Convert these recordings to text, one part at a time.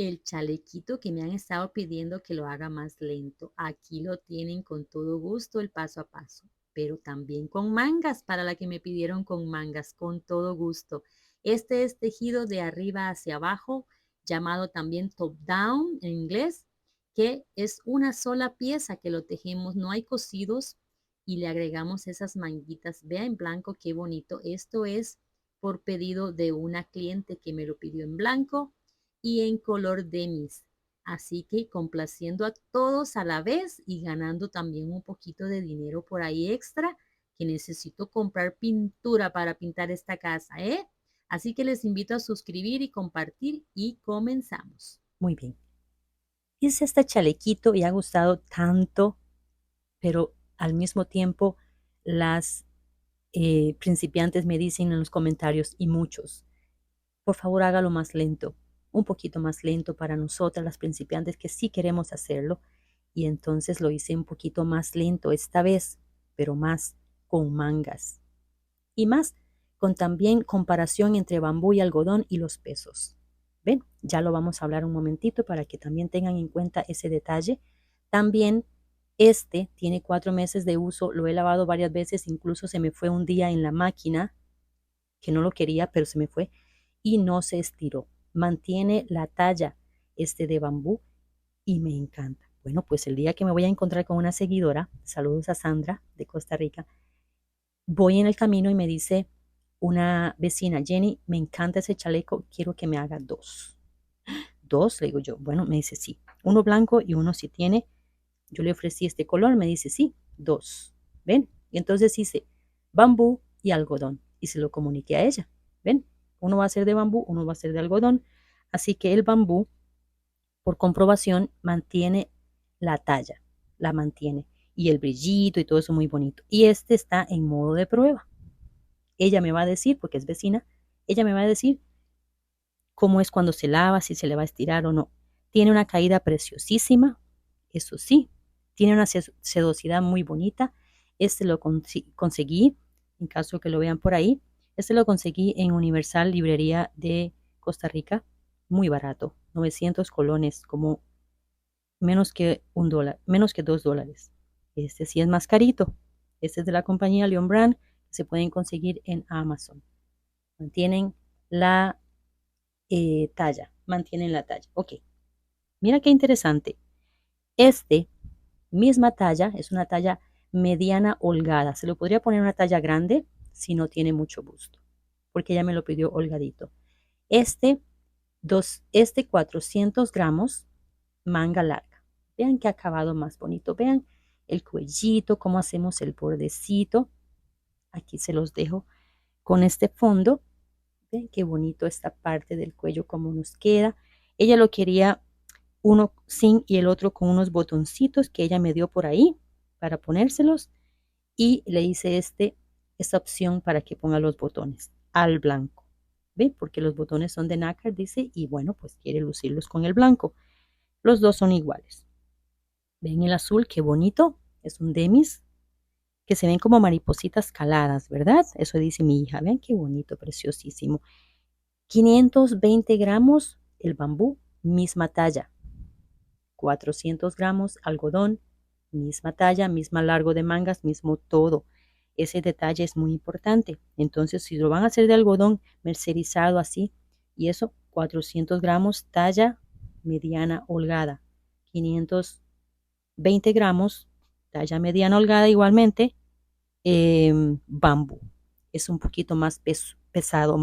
el chalequito que me han estado pidiendo que lo haga más lento. Aquí lo tienen con todo gusto el paso a paso, pero también con mangas para la que me pidieron con mangas, con todo gusto. Este es tejido de arriba hacia abajo, llamado también top down en inglés, que es una sola pieza que lo tejemos, no hay cosidos y le agregamos esas manguitas. Vea en blanco qué bonito. Esto es por pedido de una cliente que me lo pidió en blanco y en color demis. Así que complaciendo a todos a la vez y ganando también un poquito de dinero por ahí extra, que necesito comprar pintura para pintar esta casa, ¿eh? Así que les invito a suscribir y compartir y comenzamos. Muy bien. Hice este chalequito y ha gustado tanto, pero al mismo tiempo las principiantes me dicen en los comentarios y muchos, por favor hágalo más lento, un poquito más lento para nosotras las principiantes que sí queremos hacerlo. Y entonces lo hice un poquito más lento esta vez, pero más con mangas. Y más con también comparación entre bambú y algodón y los pesos. ¿Ven? Ya lo vamos a hablar un momentito para que también tengan en cuenta ese detalle. También este tiene 4 meses de uso, lo he lavado varias veces, incluso se me fue un día en la máquina, que no lo quería, pero se me fue y no se estiró. Mantiene la talla de bambú y me encanta. Bueno, pues el día que me voy a encontrar con una seguidora, saludos a Sandra de Costa Rica, voy en el camino y me dice una vecina, Jenny, me encanta ese chaleco, quiero que me haga 2. 2, le digo yo. Bueno, me dice sí. Uno blanco y uno si tiene. Yo le ofrecí este color, me dice sí, 2. ¿Ven? Y entonces hice bambú y algodón y se lo comuniqué a ella. ¿Ven? Uno va a ser de bambú, uno va a ser de algodón. Así que el bambú, por comprobación, mantiene la talla, la mantiene. Y el brillito y todo eso muy bonito. Y este está en modo de prueba. Ella me va a decir, porque es vecina, ella me va a decir cómo es cuando se lava, si se le va a estirar o no. Tiene una caída preciosísima, eso sí, tiene una sedosidad muy bonita. Este lo conseguí, en caso que lo vean por ahí, este lo conseguí en Universal Librería de Costa Rica, muy barato, 900 colones, como menos que $1, menos que $2. Este sí es más carito. Este es de la compañía Leon Brand, se pueden conseguir en Amazon. Mantienen la mantienen la talla. Ok, mira qué interesante. Este, misma talla, es una talla mediana holgada. Se lo podría poner una talla grande si no tiene mucho busto, porque ella me lo pidió holgadito. Este 400 gramos, manga larga. Vean qué acabado más bonito. Vean el cuellito, cómo hacemos el bordecito. Aquí se los dejo con este fondo. Ven qué bonito esta parte del cuello, cómo nos queda. Ella lo quería uno sin y el otro con unos botoncitos que ella me dio por ahí para ponérselos. Y le hice esta opción para que ponga los botones al blanco. ¿Ve? Porque los botones son de nácar, dice, y bueno, pues quiere lucirlos con el blanco. Los dos son iguales. ¿Ven el azul? Qué bonito. Es un demis que se ven como maripositas caladas, ¿verdad? Eso dice mi hija. Vean qué bonito, preciosísimo. 520 gramos el bambú, misma talla. 400 gramos algodón, misma talla, misma largo de mangas, mismo todo. Ese detalle es muy importante. Entonces, si lo van a hacer de algodón mercerizado así, y eso, 400 gramos, talla mediana holgada. 520 gramos, talla mediana holgada igualmente, bambú. Es un poquito más pesado,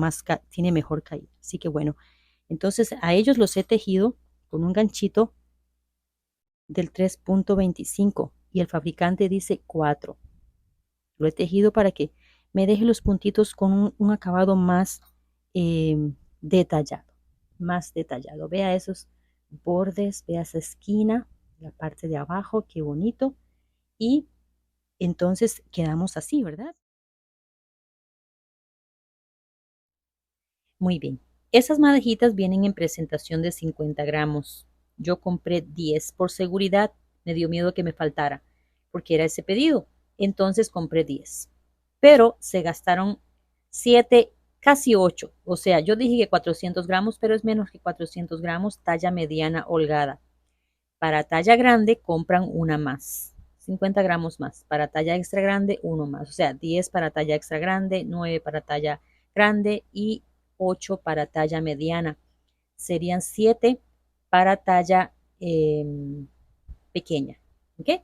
tiene mejor caída. Así que bueno, entonces a ellos los he tejido con un ganchito del 3.25 y el fabricante dice 4. Lo he tejido para que me deje los puntitos con un acabado más detallado, más detallado. Vea esos bordes, vea esa esquina, la parte de abajo, qué bonito. Y entonces quedamos así, ¿verdad? Muy bien. Esas madejitas vienen en presentación de 50 gramos. Yo compré 10 por seguridad. Me dio miedo que me faltara, porque era ese pedido. Entonces compré 10. Pero se gastaron 7 casi 8. O sea, yo dije que 400 gramos, pero es menos que 400 gramos, talla mediana holgada. Para talla grande compran una más, 50 gramos más. Para talla extra grande, uno más. O sea, 10 para talla extra grande, 9 para talla grande y 8 para talla mediana. Serían 7 para talla pequeña. ¿Ok?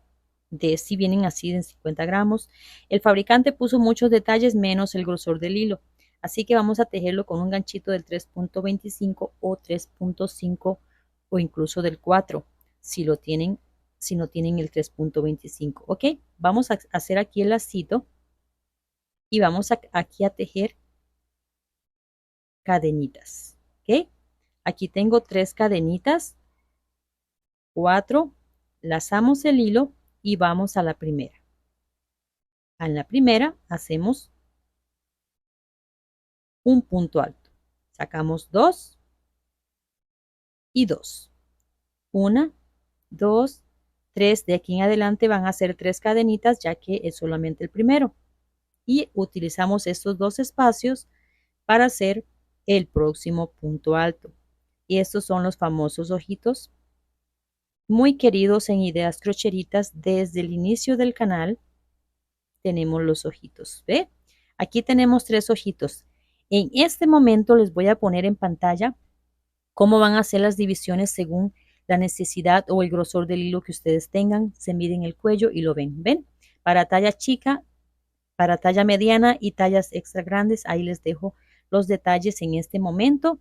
De si vienen así de 50 gramos. El fabricante puso muchos detalles menos el grosor del hilo. Así que vamos a tejerlo con un ganchito del 3.25 o 3.5 o incluso del 4 si lo tienen, si no tienen el 3.25. Ok, vamos a hacer aquí el lacito y vamos aquí a tejer cadenitas. Ok, aquí tengo 3 cadenitas, 4, lazamos el hilo y vamos a la primera. En la primera hacemos un punto alto. Sacamos 2 y 2. 1, 2, 3. De aquí en adelante van a ser 3 cadenitas ya que es solamente el primero. Y utilizamos estos 2 espacios para hacer el próximo punto alto. Y estos son los famosos ojitos muy queridos en Ideas Crocheritas desde el inicio del canal. Tenemos los ojitos, ¿ve? Aquí tenemos 3 ojitos. En este momento les voy a poner en pantalla cómo van a hacer las divisiones según la necesidad o el grosor del hilo que ustedes tengan. Se miden el cuello y lo ven. ¿Ven? Para talla chica, para talla mediana y tallas extra grandes, ahí les dejo los detalles en este momento.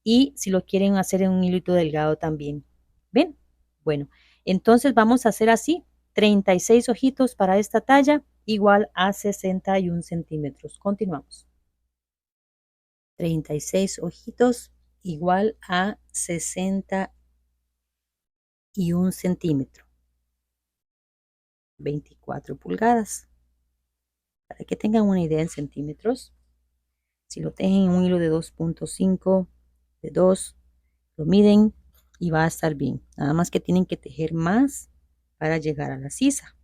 Y si lo quieren hacer en un hilito delgado también. ¿Ven? Bueno, entonces vamos a hacer así. 36 ojitos para esta talla, igual a 61 centímetros. Continuamos. 36 ojitos, igual a 61 centímetros. 24 pulgadas. Para que tengan una idea en centímetros, si lo tejen en un hilo de 2.5, de 2, lo miden y va a estar bien. Nada más que tienen que tejer más para llegar a la sisa.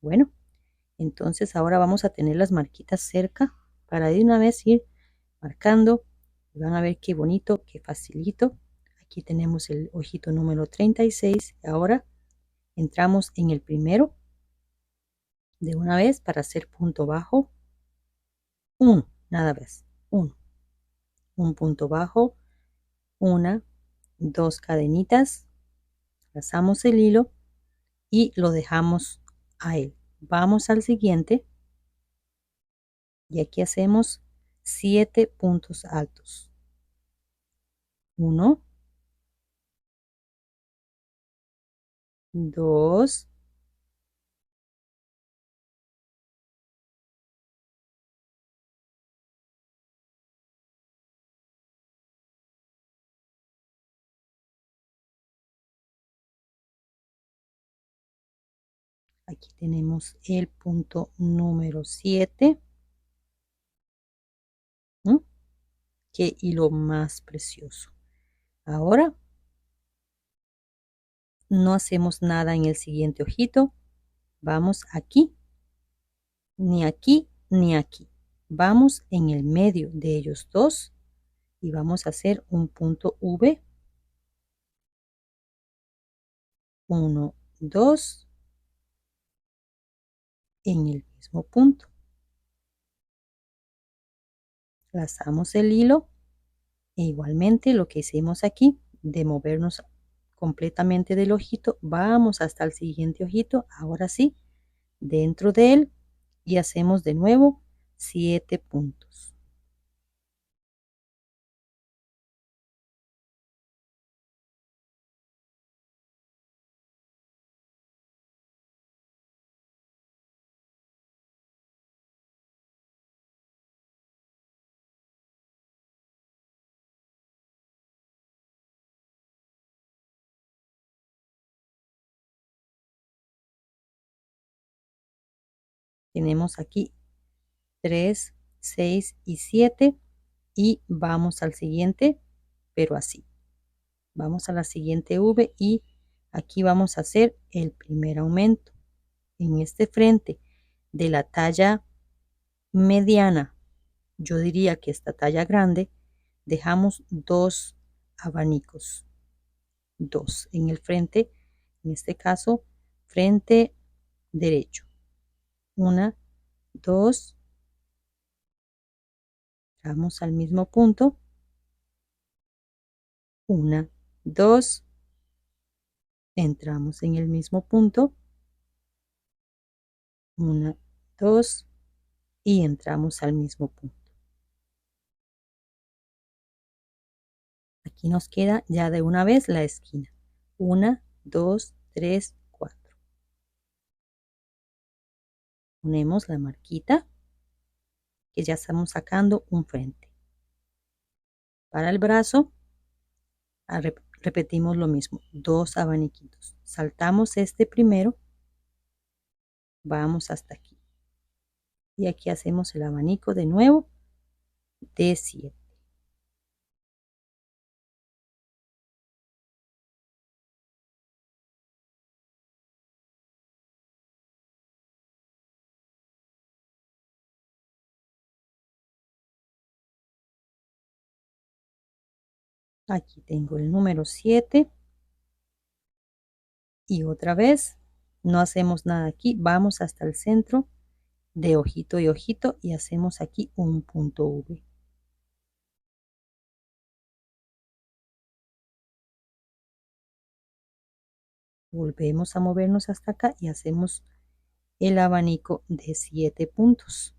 Bueno, entonces ahora vamos a tener las marquitas cerca para de una vez ir marcando. Van a ver qué bonito, qué facilito. Aquí tenemos el ojito número 36. Ahora entramos en el primero de una vez para hacer punto bajo. 1, nada más. 1, un punto bajo, 1, 2 cadenitas, lazamos el hilo y lo dejamos a él. Vamos al siguiente y aquí hacemos 7 puntos altos. 1, 2, aquí tenemos el punto número 7. Qué hilo más precioso. Ahora no hacemos nada en el siguiente ojito. Vamos aquí, ni aquí, ni aquí. Vamos en el medio de ellos dos y vamos a hacer un punto V. 1, 2 en el mismo punto. Lazamos el hilo e igualmente lo que hicimos aquí de movernos completamente del ojito, vamos hasta el siguiente ojito, ahora sí, dentro de él y hacemos de nuevo 7 puntos. Tenemos aquí 3, 6 y 7 y vamos al siguiente, pero así. Vamos a la siguiente V y aquí vamos a hacer el primer aumento. En este frente de la talla mediana Yo diría que esta talla grande dejamos 2 abanicos, 2 en el frente, en este caso, frente derecho. 1, 2, vamos al mismo punto. 1, 2, entramos en el mismo punto. 1, 2 y entramos al mismo punto. Aquí nos queda ya de una vez la esquina. 1, 2, 3, 4. Ponemos la marquita que ya estamos sacando un frente. Para el brazo repetimos lo mismo, 2 abaniquitos. Saltamos este primero, vamos hasta aquí. Y aquí hacemos el abanico de nuevo de 7. Aquí tengo el número 7 y otra vez no hacemos nada aquí, vamos hasta el centro de ojito y ojito y hacemos aquí un punto V. Volvemos a movernos hasta acá y hacemos el abanico de 7 puntos.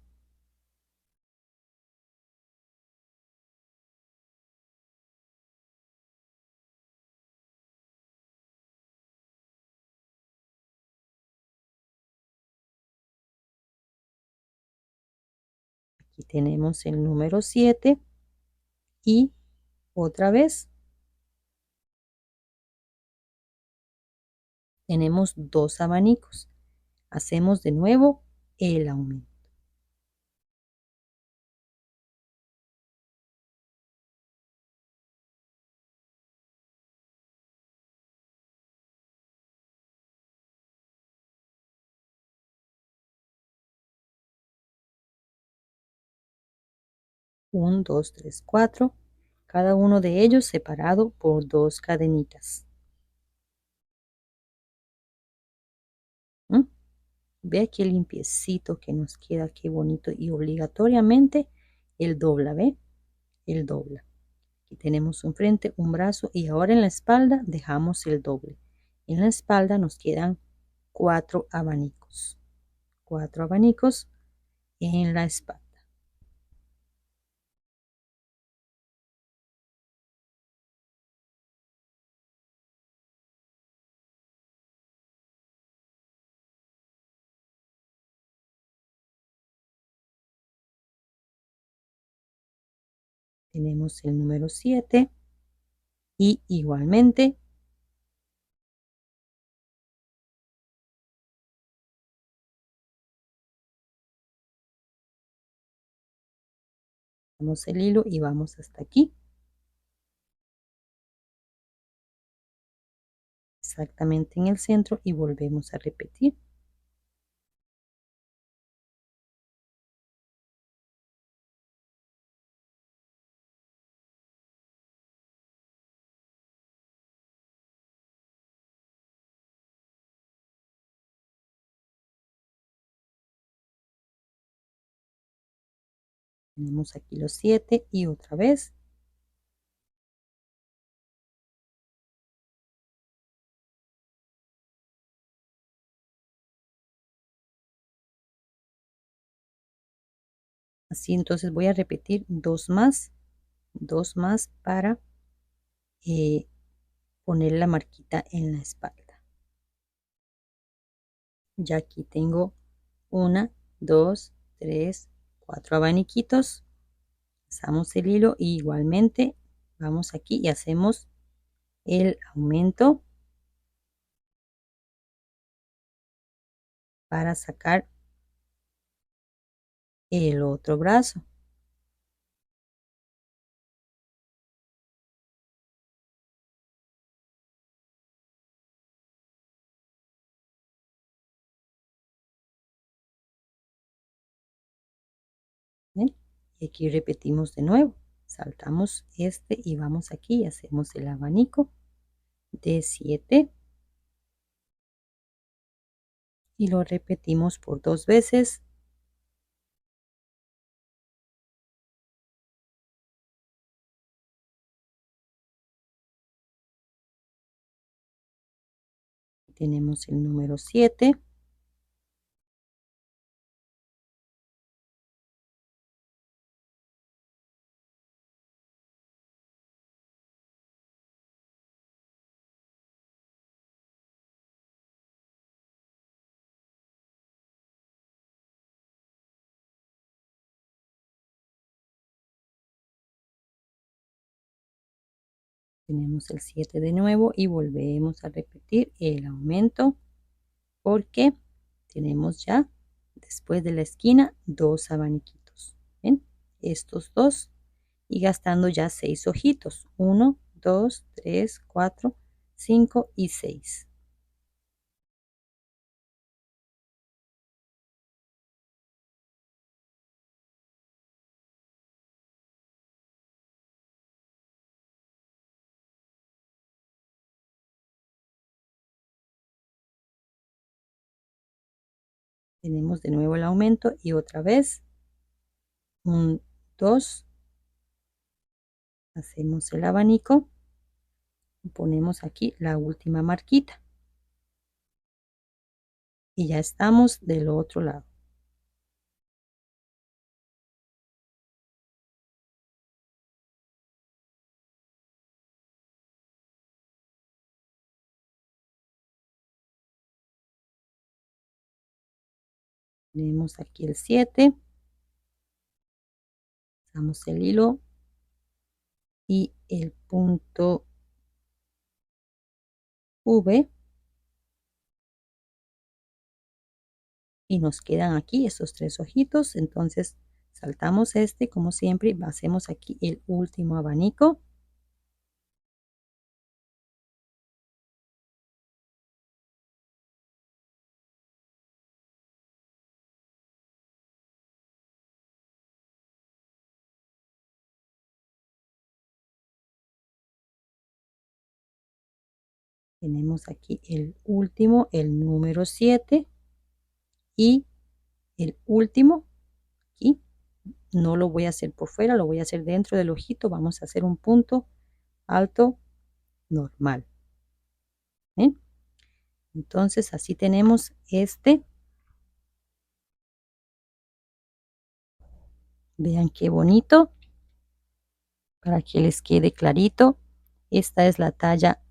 Aquí tenemos el número 7 y otra vez tenemos 2 abanicos. Hacemos de nuevo el aumento. Un, 2, 3, 4. Cada uno de ellos separado por 2 cadenitas. ¿Mm? Ve qué limpiecito que nos queda, qué bonito. Y obligatoriamente el dobla, ¿ve? El dobla. Aquí tenemos un frente, un brazo y ahora en la espalda dejamos el doble. En la espalda nos quedan 4 abanicos. 4 abanicos en la espalda. Tenemos el número 7 y igualmente damos el hilo y vamos hasta aquí. Exactamente en el centro y volvemos a repetir. Tenemos aquí los 7 y otra vez así. Entonces voy a repetir dos más para poner la marquita en la espalda. Ya aquí tengo 1, 2, 3, 4 abaniquitos. Pasamos el hilo y igualmente vamos aquí y hacemos el aumento para sacar el otro brazo. ¿Ven? Y aquí repetimos de nuevo. Saltamos este y vamos aquí. Hacemos el abanico de 7. Y lo repetimos por 2 veces. Tenemos el número 7. Tenemos el 7 de nuevo y volvemos a repetir el aumento porque tenemos ya después de la esquina 2 abaniquitos. ¿Ven? Estos dos y gastando ya 6 ojitos. 1, 2, 3, 4, 5 y 6. Tenemos de nuevo el aumento y otra vez un 2. Hacemos el abanico. Ponemos aquí la última marquita. Y ya estamos del otro lado. Tenemos aquí el 7. Pasamos el hilo y el punto V. Y nos quedan aquí estos 3 ojitos. Entonces saltamos este como siempre. Hacemos aquí el último abanico. Tenemos aquí el último, el número 7 y el último aquí. No lo voy a hacer por fuera, lo voy a hacer dentro del ojito. Vamos a hacer un punto alto normal. ¿Eh? Entonces así tenemos este. Vean qué bonito. Para que les quede clarito. Esta es la talla,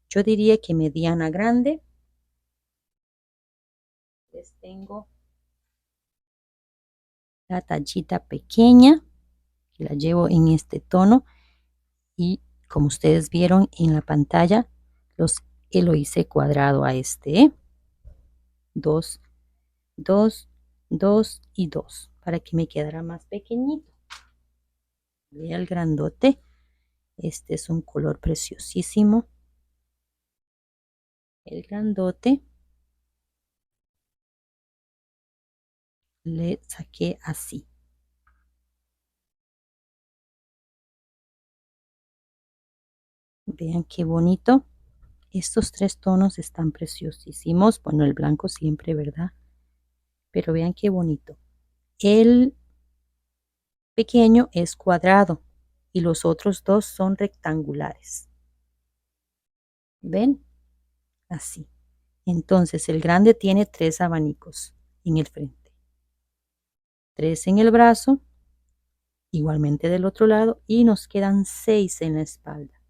yo diría que mediana grande. Les tengo la tallita pequeña, que la llevo en este tono. Y como ustedes vieron en la pantalla, lo hice cuadrado a este. 2, 2, 2 y 2 para que me quedara más pequeñito. Vea el grandote. Este es un color preciosísimo. El grandote le saqué así. Vean qué bonito. Estos 3 tonos están preciosísimos. Bueno, el blanco siempre, ¿verdad? Pero vean qué bonito. El pequeño es cuadrado y los otros 2 son rectangulares. ¿Ven? Así. Entonces el grande tiene 3 abanicos en el frente. 3 en el brazo. Igualmente del otro lado. Y nos quedan 6 en la espalda.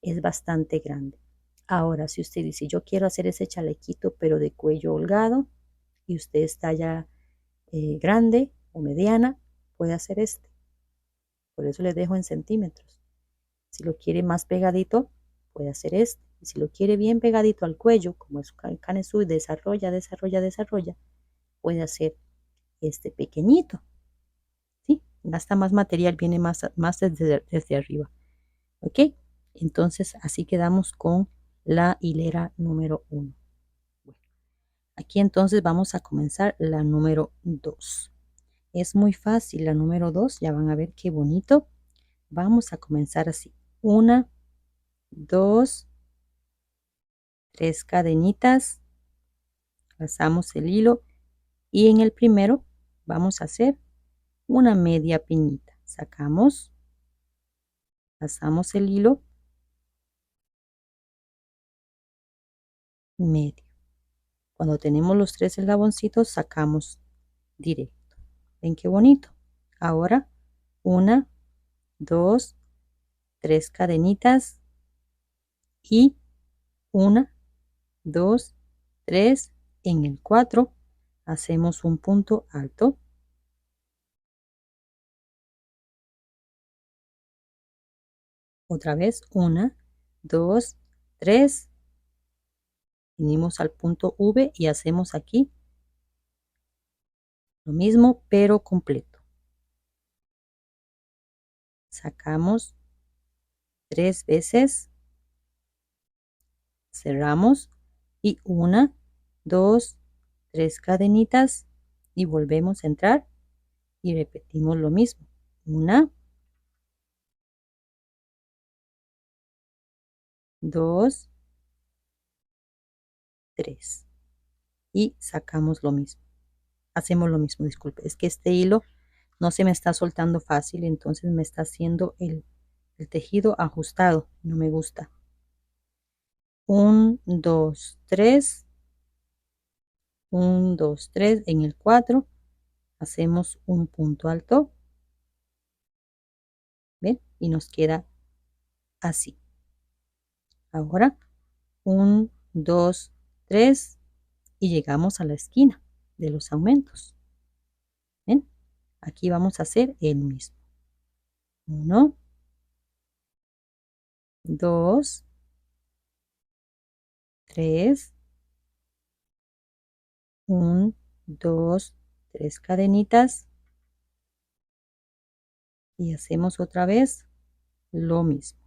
Es bastante grande. Ahora, si usted dice, yo quiero hacer ese chalequito, pero de cuello holgado, y usted está ya grande o mediana, puede hacer este. Por eso les dejo en centímetros. Si lo quiere más pegadito, puede hacer este. Y si lo quiere bien pegadito al cuello, como es canesú y desarrolla, puede hacer este pequeñito. ¿Sí? Gasta más material, viene más desde arriba. ¿Ok? Entonces, así quedamos con la hilera número 1. Bueno, aquí entonces vamos a comenzar la número 2. Es muy fácil, la número 2, ya van a ver qué bonito. Vamos a comenzar así. 1, 2, 3 cadenitas, pasamos el hilo y en el primero vamos a hacer una media piñita. Sacamos, pasamos el hilo, medio. Cuando tenemos los 3 eslaboncitos, sacamos directo. ¿Ven qué bonito? Ahora, 1, 2, 3 cadenitas y 1, 2, 3. En el 4 hacemos un punto alto. Otra vez, 1, 2, 3. Venimos al punto V y hacemos aquí lo mismo, pero completo. Sacamos 3 veces, cerramos y 1, 2, 3 cadenitas y volvemos a entrar y repetimos lo mismo. 1, 2, 3 y sacamos lo mismo. Hacemos lo mismo, disculpe, es que este hilo no se me está soltando fácil, entonces me está haciendo el tejido ajustado, no me gusta. 1, 2, 3, 1, 2, 3, en el 4 hacemos un punto alto, ¿ven? Y nos queda así. Ahora 1, 2, 3 y llegamos a la esquina de los aumentos. ¿Ven? Aquí vamos a hacer el mismo. 1, 2, 3, 1, 2, 3 cadenitas y hacemos otra vez lo mismo.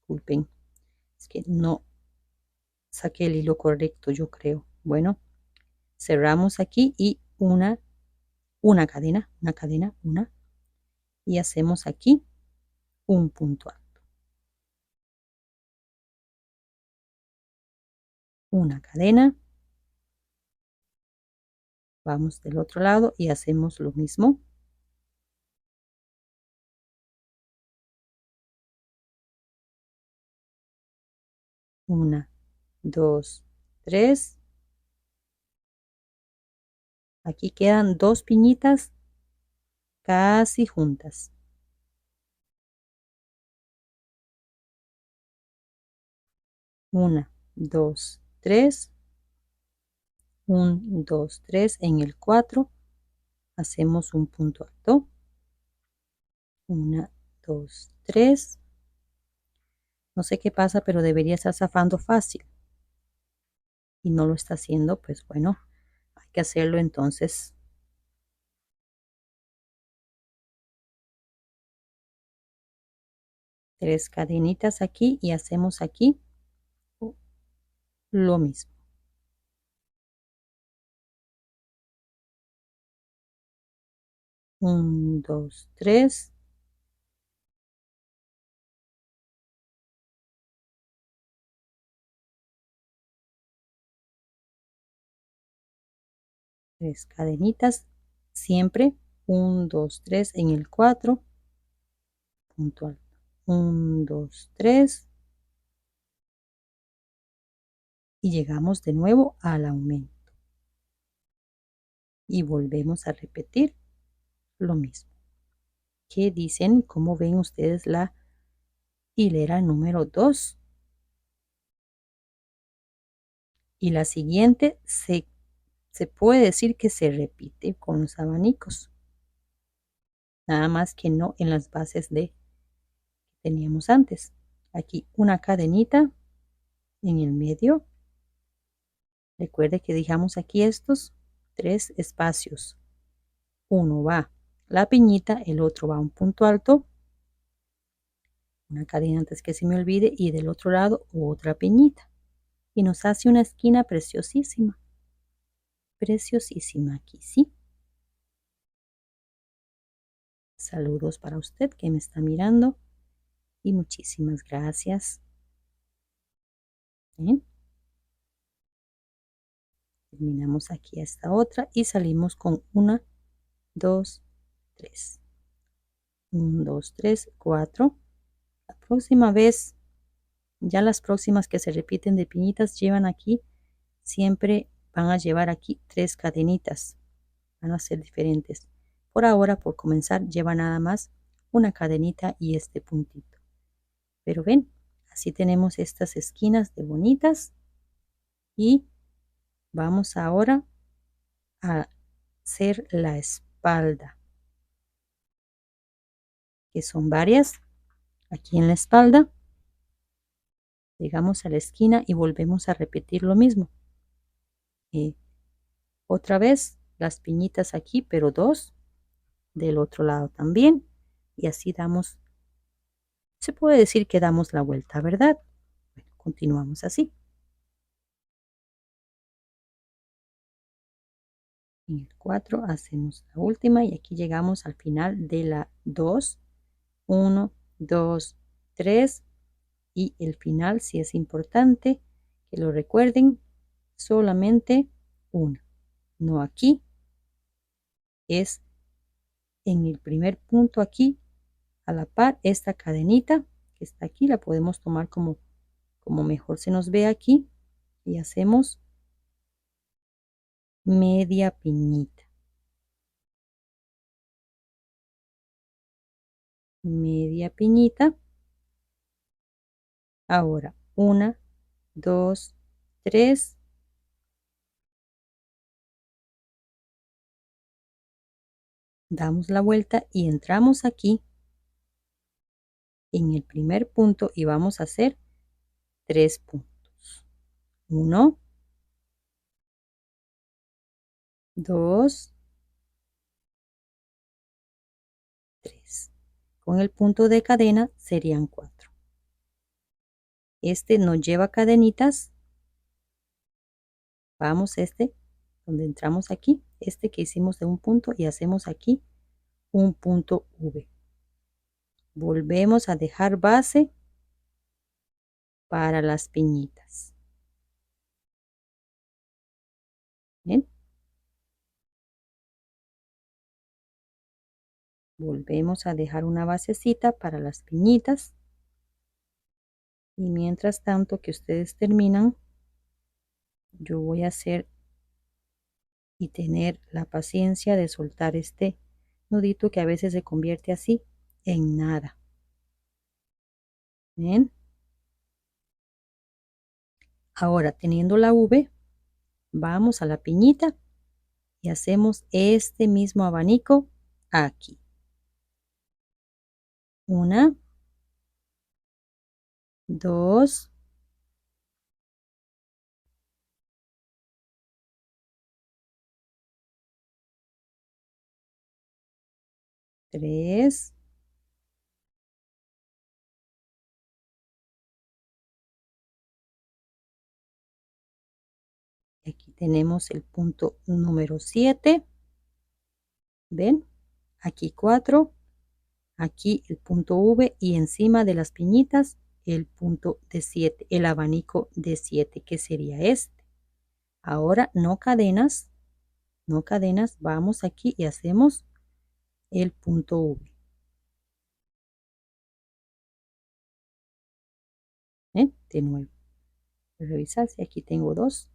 Disculpen, es que no saqué el hilo correcto, yo creo. Bueno, cerramos aquí y una cadena, una, y hacemos aquí un punto alto. Una cadena. Vamos del otro lado y hacemos lo mismo. Una, dos, tres. Aquí quedan 2 piñitas casi juntas. Una, dos, tres. 1, 2, 3. En el 4 hacemos un punto alto. 1, 2, 3. No sé qué pasa, pero debería estar zafando fácil. Y no lo está haciendo, pues bueno, hay que hacerlo entonces. Tres cadenitas aquí y hacemos aquí lo mismo. 1, 2, 3. Tres cadenitas, siempre 1, 2, 3 en el 4, punto alto. 1, 2, 3 y llegamos de nuevo al aumento. Y volvemos a repetir lo mismo. ¿Qué dicen? ¿Cómo ven ustedes la hilera número 2? Y la siguiente se puede decir que se repite con los abanicos. Nada más que no en las bases de que teníamos antes. Aquí una cadenita en el medio. Recuerde que dejamos aquí estos 3 espacios. Uno va la piñita, el otro va a un punto alto, una cadena antes que se me olvide y del otro lado otra piñita. y nos hace una esquina preciosísima. Preciosísima aquí, ¿sí? Saludos para usted que me está mirando y muchísimas gracias. ¿Ven? Terminamos aquí esta otra y salimos con 1, 2, 3. 1, 2, 3, 4. La próxima vez, ya las próximas que se repiten de piñitas llevan aquí, siempre van a llevar aquí 3 cadenitas. Van a ser diferentes. Por ahora, por comenzar, lleva nada más una cadenita y este puntito. Pero ven, así tenemos estas esquinas de bonitas y vamos ahora a hacer la espalda, que son varias. Aquí en la espalda llegamos a la esquina y volvemos a repetir lo mismo. Otra vez las piñitas aquí, pero 2 del otro lado también, y así damos, se puede decir que damos la vuelta, ¿verdad? Bueno, continuamos así. En el 4 hacemos la última y aquí llegamos al final de la 2. 1, 2, 3 y el final, si es importante que lo recuerden, solamente una. No aquí, es en el primer punto aquí, a la par, esta cadenita que está aquí, la podemos tomar como mejor se nos ve aquí y hacemos media piñita. Media piñita. Ahora 1, 2, 3. Damos la vuelta y entramos aquí en el primer punto y vamos a hacer 3 puntos. 1, 2, 3. Con el punto de cadena serían 4. Este no lleva cadenitas. Vamos donde entramos aquí, que hicimos de un punto y hacemos aquí un punto V. Volvemos a dejar base para las piñitas. ¿Ven? Volvemos a dejar una basecita para las piñitas. Y mientras tanto que ustedes terminan, yo voy a hacer y tener la paciencia de soltar este nudito que a veces se convierte así en nada. ¿Ven? Ahora, teniendo la V, vamos a la piñita y hacemos este mismo abanico aquí. 1, 2, 3, 4. Aquí tenemos el punto número 7. ¿Ven? Aquí 4. Aquí el punto V y encima de las piñitas el punto de 7, el abanico de 7, que sería este. Ahora no cadenas, no cadenas, vamos aquí y hacemos el punto V. De nuevo, revisar si aquí tengo 2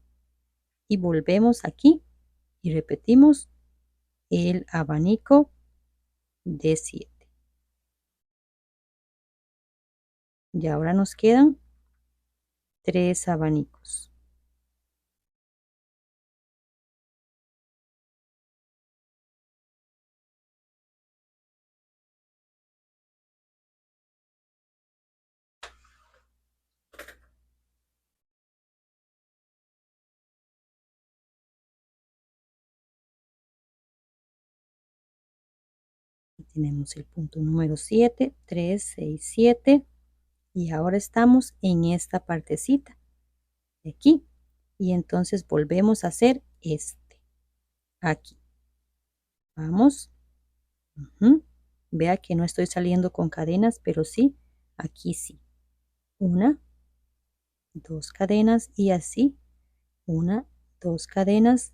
y volvemos aquí y repetimos el abanico de 7. Y ahora nos quedan 3 abanicos. Y tenemos el punto número 7, 3, 6, 7. Y ahora estamos en esta partecita. aquí. Y entonces volvemos a hacer este. Aquí. Vamos. Vea que no estoy saliendo con cadenas, pero sí, aquí sí. Una, dos cadenas y así. Una, dos cadenas.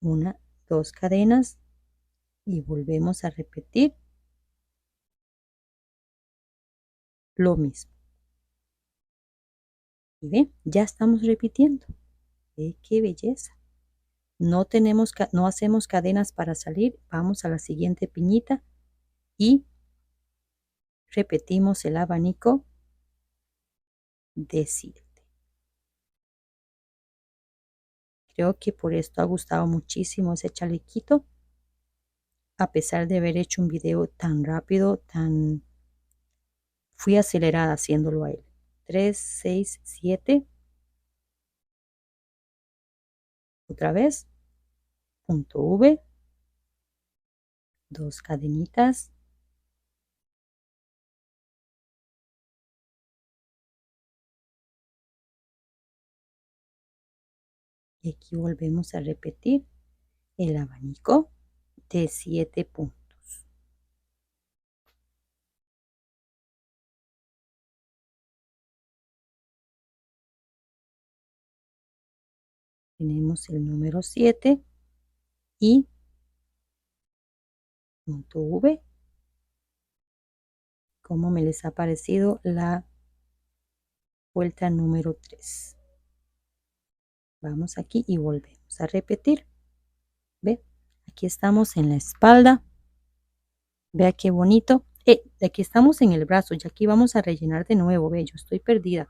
Una, dos cadenas. Y volvemos a repetir lo mismo. Y ve, ya estamos repitiendo. Ve qué belleza. No hacemos cadenas para salir. Vamos a la siguiente piñita y repetimos el abanico de 7. Creo que por esto ha gustado muchísimo ese chalequito, a pesar de haber hecho un video tan rápido, fui acelerada haciéndolo a él. 3, 6, 7. Otra vez, punto V, dos cadenitas, y aquí volvemos a repetir el abanico de 7 puntos. Tenemos el número 7 y punto V. ¿Cómo me les ha parecido la vuelta número 3? Vamos aquí y volvemos a repetir. ¿Ve? Aquí estamos en la espalda. Vea qué bonito. Aquí estamos en el brazo y aquí vamos a rellenar de nuevo. Ve, yo estoy perdida.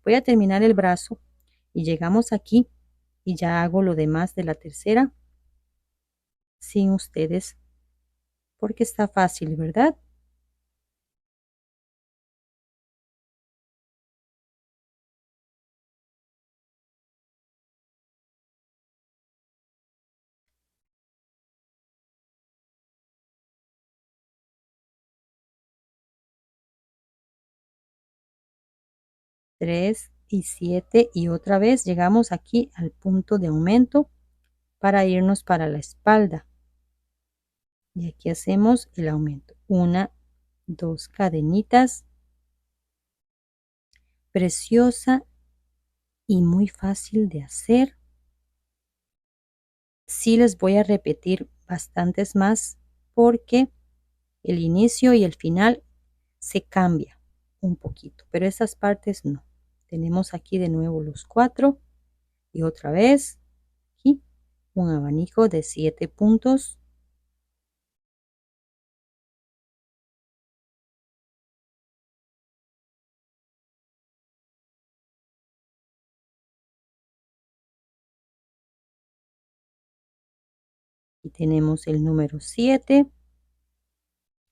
Voy a terminar el brazo y llegamos aquí y ya hago lo demás de la tercera sin ustedes porque está fácil, ¿verdad? Tres y 7 y otra vez llegamos aquí al punto de aumento para irnos para la espalda. Y aquí hacemos el aumento. Una, dos cadenitas. Preciosa y muy fácil de hacer. Sí les voy a repetir bastantes más porque el inicio y el final se cambia un poquito, pero esas partes no. Tenemos aquí de nuevo los 4 y otra vez aquí un abanico de 7 puntos. Y tenemos el número 7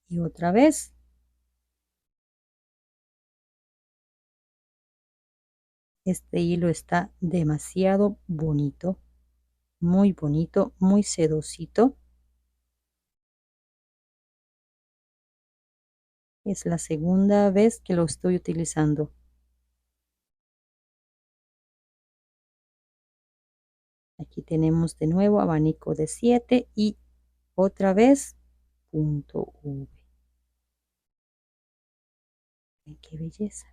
y otra vez este hilo está demasiado bonito, muy bonito, muy sedosito. Es la segunda vez que lo estoy utilizando. Aquí tenemos de nuevo abanico de 7 y otra vez punto V. Qué belleza.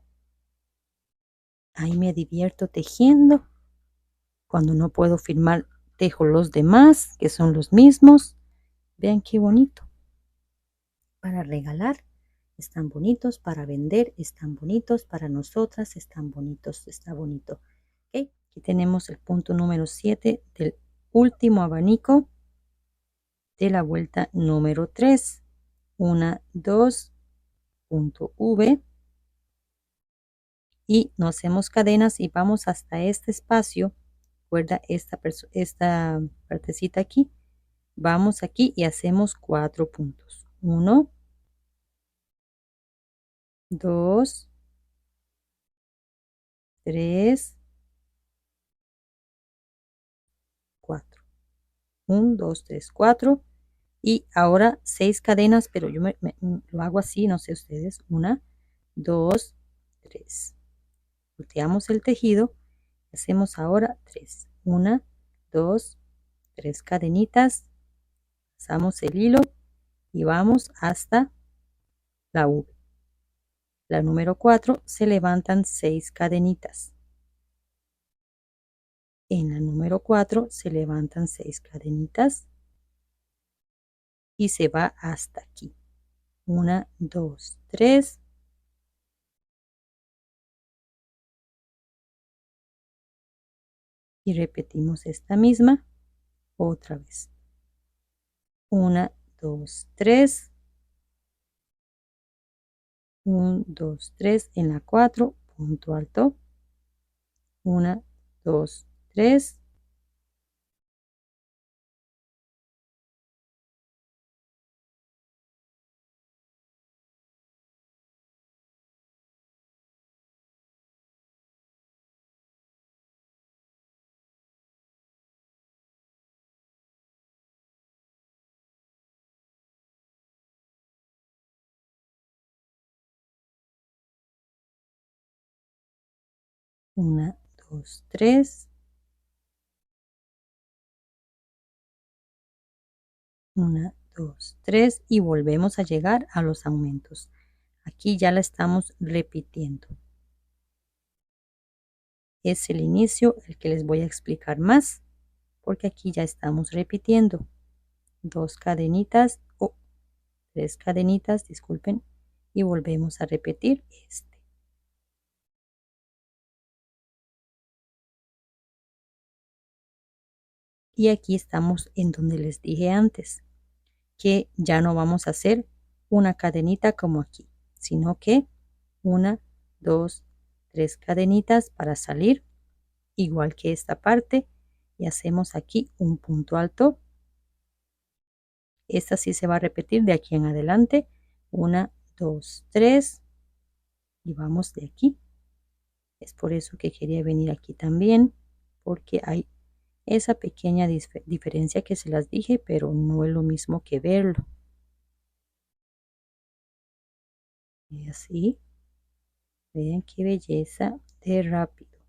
Ahí me divierto tejiendo. Cuando no puedo firmar, tejo los demás, que son los mismos. Vean qué bonito. Para regalar, están bonitos. Para vender, están bonitos. Para nosotras, están bonitos. Está bonito. ¿Okay? Aquí tenemos el punto número 7 del último abanico de la vuelta número 3. 1, 2, punto V. Y no hacemos cadenas y vamos hasta este espacio. Recuerda esta partecita aquí. Vamos aquí y hacemos 4 puntos. 1, 2, 3, 4. 1, 2, 3, 4. Y ahora 6 cadenas, pero yo lo hago así, no sé ustedes. 1, 2, 3. Volteamos el tejido. Hacemos ahora 3. 1, 2, 3 cadenitas. Pasamos el hilo y vamos hasta la V. La número 4 se levantan 6 cadenitas. En la número 4 se levantan 6 cadenitas y se va hasta aquí. 1, 2, 3. Y repetimos esta misma otra vez. 1, 2, 3. 1, 2, 3 en la 4, punto alto. 1, 2, 3. 1, 2, 3. 1, 2, 3 y volvemos a llegar a los aumentos. Aquí ya la estamos repitiendo. Es el inicio el que les voy a explicar más, porque aquí ya estamos repitiendo. 2 cadenitas o 3 cadenitas, disculpen, y volvemos a repetir este. Y aquí estamos en donde les dije antes, que ya no vamos a hacer una cadenita como aquí, sino que 1, 2, 3 cadenitas para salir, igual que esta parte, y hacemos aquí un punto alto. Esta sí se va a repetir de aquí en adelante. 1, 2, 3 y vamos de aquí. Es por eso que quería venir aquí también, porque hay esa pequeña diferencia que se las dije, pero no es lo mismo que verlo. Y así, vean qué belleza de rápido.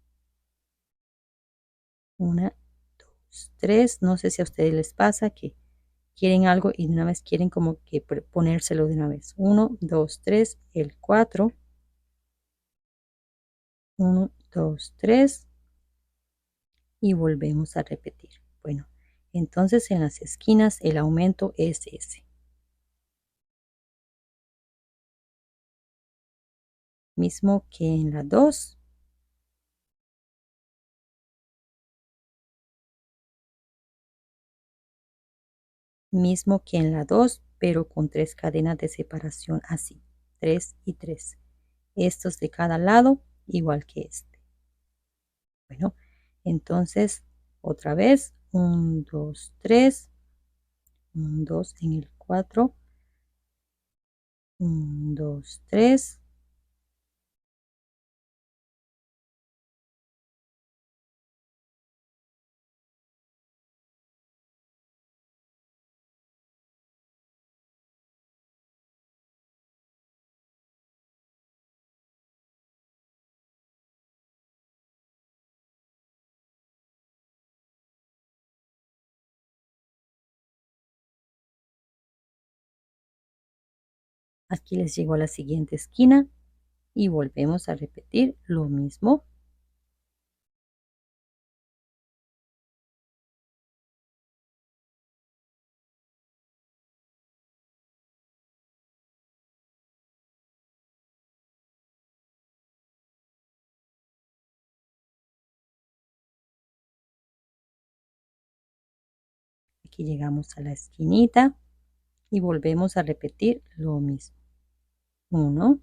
1, 2, 3. No sé si a ustedes les pasa que quieren algo y de una vez quieren como que ponérselo de una vez. 1, 2, 3, el 4. 1, 2, 3 y volvemos a repetir. Bueno, entonces en las esquinas el aumento es ese. Mismo que en la 2. Mismo que en la 2, pero con 3 cadenas de separación así. 3 y 3. Estos de cada lado, igual que este. Bueno, entonces otra vez. 1, 2, 3. 1, 2 en el 4. 1, 2, 3. 'Aquí les llego a la siguiente esquina y volvemos a repetir lo mismo. Aquí llegamos a la esquinita y volvemos a repetir lo mismo. 1,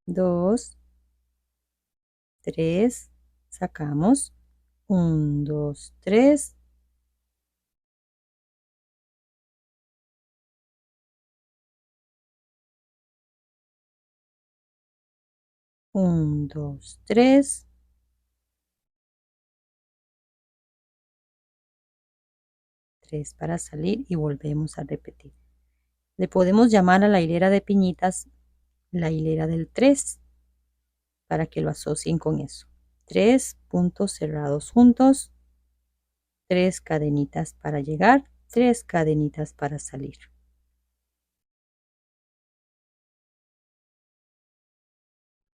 2, 3, sacamos. 1, 2, 3. 1, 2, 3. 3 para salir y volvemos a repetir. Le podemos llamar a la hilera de piñitas la hilera del 3, para que lo asocien con eso. 3 puntos cerrados juntos, 3 cadenitas para llegar, 3 cadenitas para salir.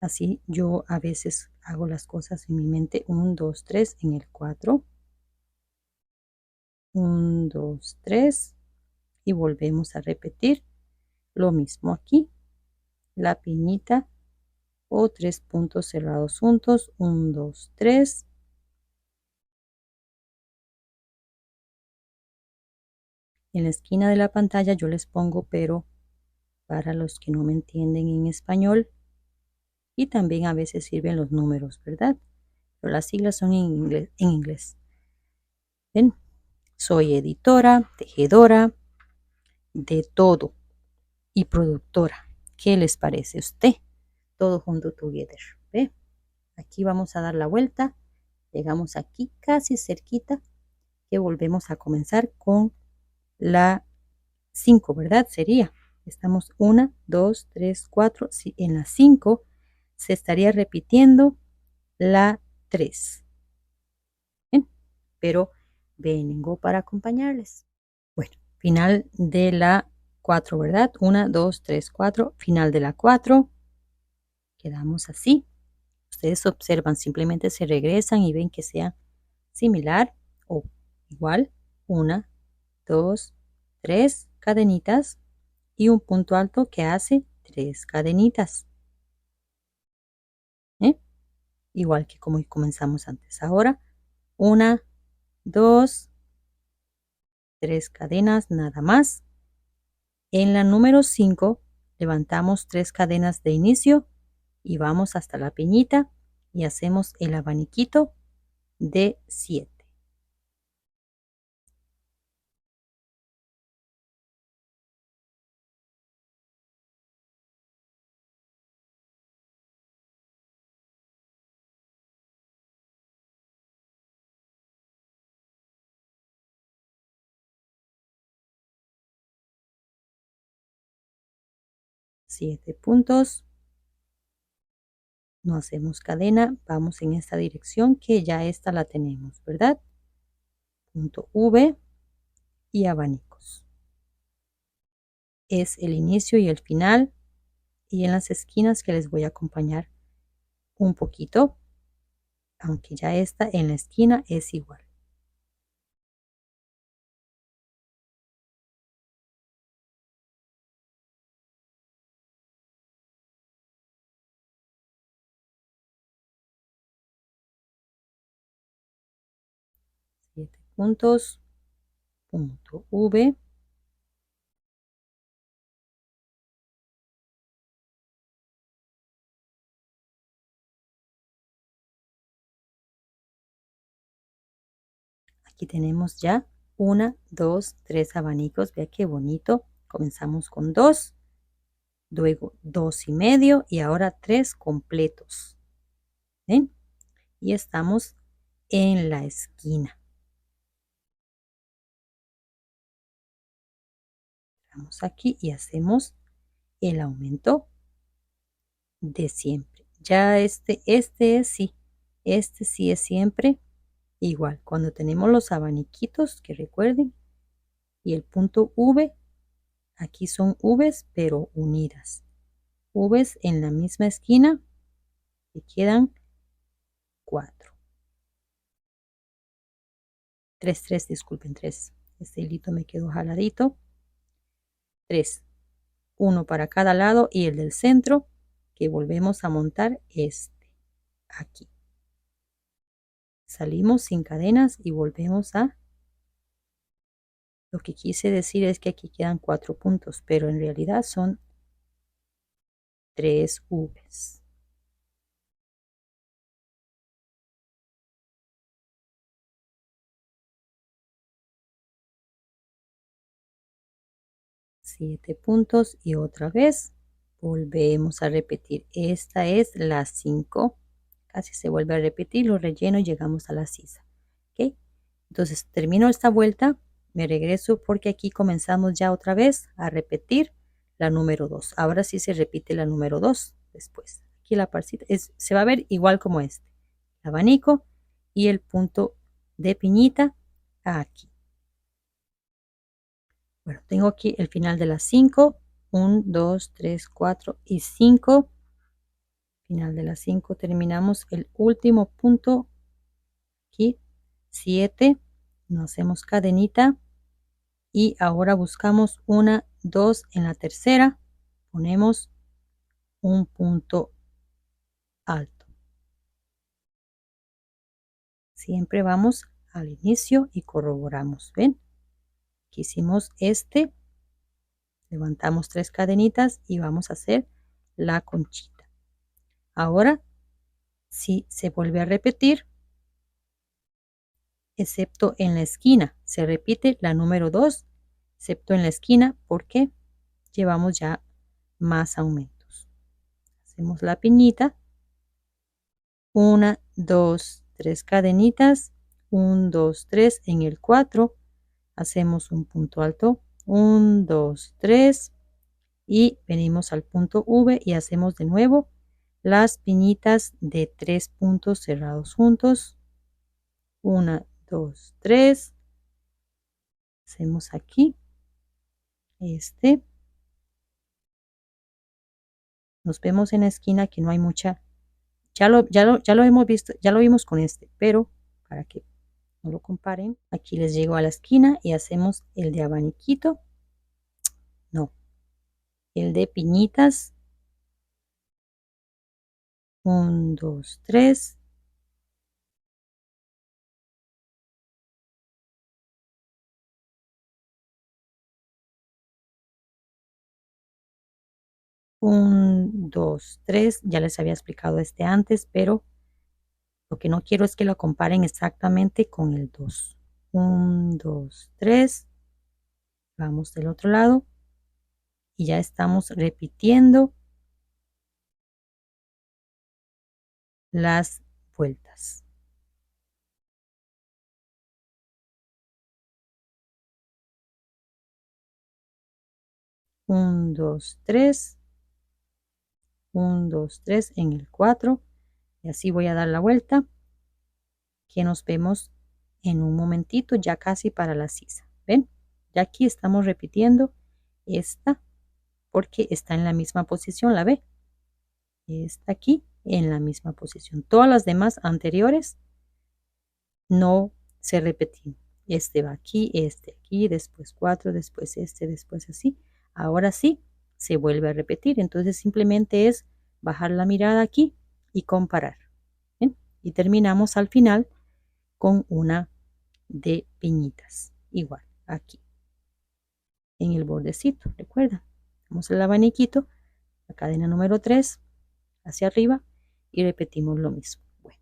Así yo a veces hago las cosas en mi mente. 1, 2, 3 en el 4. 1, 2, 3 y volvemos a repetir lo mismo aquí. La piñita o 3 puntos cerrados juntos. 1, 2, 3. En la esquina de la pantalla yo les pongo, pero para los que no me entienden en español, y también a veces sirven los números, ¿verdad? Pero las siglas son en inglés. ¿Ven? Soy editora, tejedora, de todo y productora. ¿Qué les parece a usted? Todo junto together. ¿Ve? Aquí vamos a dar la vuelta. Llegamos aquí casi cerquita, que volvemos a comenzar con la 5, ¿verdad? Sería. Estamos 1, 2, 3, 4. Si en la 5 se estaría repitiendo la 3. ¿Bien? Pero vengo para acompañarles. Bueno, final de la 4, ¿verdad? 1, 2, 3, 4. Final de la 4. Quedamos así. Ustedes observan, simplemente se regresan y ven que sea similar o igual. 1, 2, 3 cadenitas y un punto alto que hace 3 cadenitas. Igual que como comenzamos antes. Ahora 1, 2, 3 cadenas nada más. En la número 5 levantamos 3 cadenas de inicio y vamos hasta la piñita y hacemos el abaniquito de 7. Siete puntos. No hacemos cadena, vamos en esta dirección que ya esta la tenemos, ¿verdad? Punto V y abanicos. Es el inicio y el final, y en las esquinas que les voy a acompañar un poquito, aunque ya esta en la esquina es igual. Siete puntos, punto V. Aquí tenemos ya 1, 2, 3 abanicos. Vea qué bonito. Comenzamos con 2, luego 2 y medio y ahora 3 completos. ¿Ven? Y estamos en la esquina. Vamos aquí y hacemos el aumento de siempre. Ya este sí es siempre igual. Cuando tenemos los abaniquitos, que recuerden, y el punto V, aquí son V's pero unidas. V's en la misma esquina y quedan 4. 3, 3, disculpen, 3. Este hilito me quedó jaladito. 3. Uno para cada lado y el del centro que volvemos a montar este aquí. Salimos sin cadenas y volvemos a... Lo que quise decir es que aquí quedan 4 puntos, pero en realidad son 3 V's. 7 puntos y otra vez volvemos a repetir. Esta es la 5. Casi se vuelve a repetir, lo relleno y llegamos a la sisa. ¿Ok? Entonces termino esta vuelta, me regreso porque aquí comenzamos ya otra vez a repetir la número 2. Ahora sí se repite la número 2 después. aquí la parcita, se va a ver igual como este. El abanico y el punto de piñita aquí. Bueno, tengo aquí el final de las 5. 1, 2, 3, 4 y 5. Final de las 5 terminamos el último punto. Aquí 7. Nos hacemos cadenita. Y ahora buscamos una, 2 en la tercera. Ponemos un punto alto. Siempre vamos al inicio y corroboramos. ¿Ven? Aquí hicimos este. Levantamos 3 cadenitas y vamos a hacer la conchita. Ahora, si se vuelve a repetir, excepto en la esquina, se repite la número 2, excepto en la esquina porque llevamos ya más aumentos. Hacemos la piñita. 1, 2, 3 cadenitas. 1, 2, 3 en el 4. Hacemos un punto alto. 1, 2, 3. Y venimos al punto V y hacemos de nuevo las piñitas de 3 puntos cerrados juntos. 1, 2, 3. Hacemos aquí este. Nos vemos en la esquina que no hay mucha. Ya lo hemos visto, ya lo vimos con este, pero para que no lo comparen, aquí les llego a la esquina y hacemos el de abaniquito. No, el de piñitas. 1, 2, 3. 1, 2, 3. Ya les había explicado este antes, pero lo que no quiero es que lo comparen exactamente con el 2. 1, 2, 3. Vamos del otro lado y ya estamos repitiendo las vueltas. 1, 2, 3. 1, 2, 3 en el 4. Y así voy a dar la vuelta. Que nos vemos en un momentito, ya casi para la sisa. ¿Ven? Ya aquí estamos repitiendo esta porque está en la misma posición, ¿la ve? Está aquí en la misma posición. Todas las demás anteriores no se repetían. Este va aquí, este aquí, después 4, después este, después así. Ahora sí, se vuelve a repetir. Entonces simplemente es bajar la mirada aquí y comparar. ¿Ven? Y terminamos al final con una de piñitas. Igual, aquí. En el bordecito, recuerda. Damos el abaniquito, la cadena número 3, hacia arriba y repetimos lo mismo. Bueno.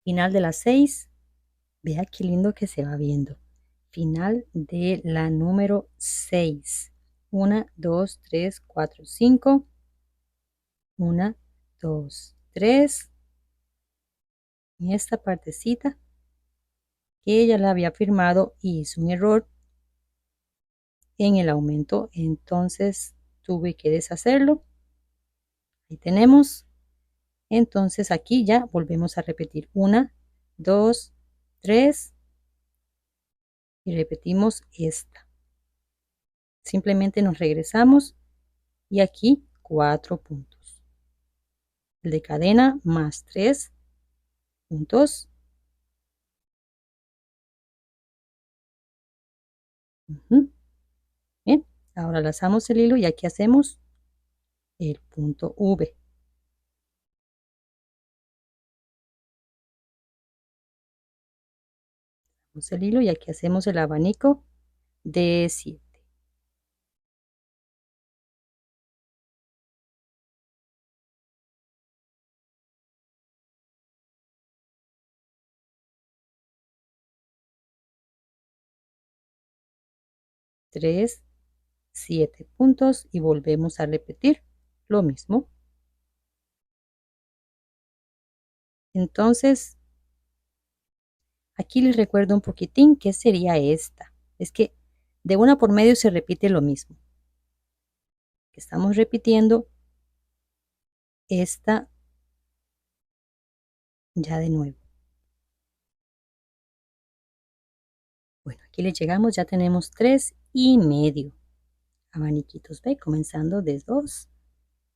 Final de las 6. Vea qué lindo que se va viendo. Final de la número 6. 1, 2, 3, 4, 5. 1, 2, 3. En esta partecita que ella la había firmado y hizo un error en el aumento, entonces tuve que deshacerlo. Ahí tenemos. Entonces aquí ya volvemos a repetir 1, 2, 3 y repetimos esta. Simplemente nos regresamos y aquí 4 puntos. El de cadena más 3 puntos. Bien, ahora lazamos el hilo y aquí hacemos el punto V. Lazamos el hilo y aquí hacemos el abanico de 7. Tres, 7 puntos y volvemos a repetir lo mismo. Entonces, aquí les recuerdo un poquitín qué sería esta. Es que de una por medio se repite lo mismo. que estamos repitiendo esta ya de nuevo. Bueno, aquí le llegamos, ya tenemos 3,5 abaniquitos, ¿ve? Comenzando de 2.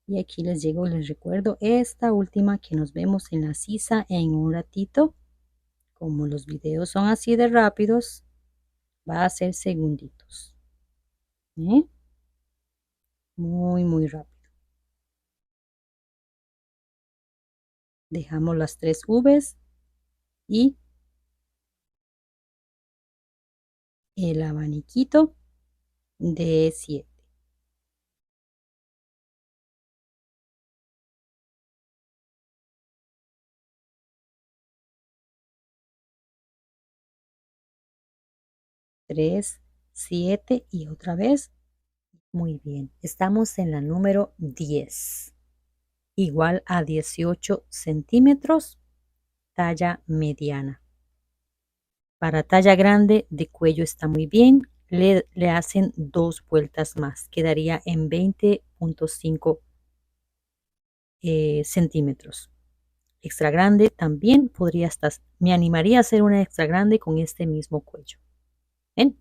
Y aquí les llego, les recuerdo esta última que nos vemos en la sisa en un ratito. Como los videos son así de rápidos, va a ser segunditos. ¿Eh? Muy rápido. Dejamos las 3 V's y el abaniquito de 7. Tres, 7 y otra vez. Muy bien. Estamos en la número 10. Igual a 18 centímetros, talla mediana. Para talla grande de cuello está muy bien. Le hacen 2 vueltas más. Quedaría en 20,5 centímetros. Extra grande también podría estar. Me animaría a hacer una extra grande con este mismo cuello. ¿Ven?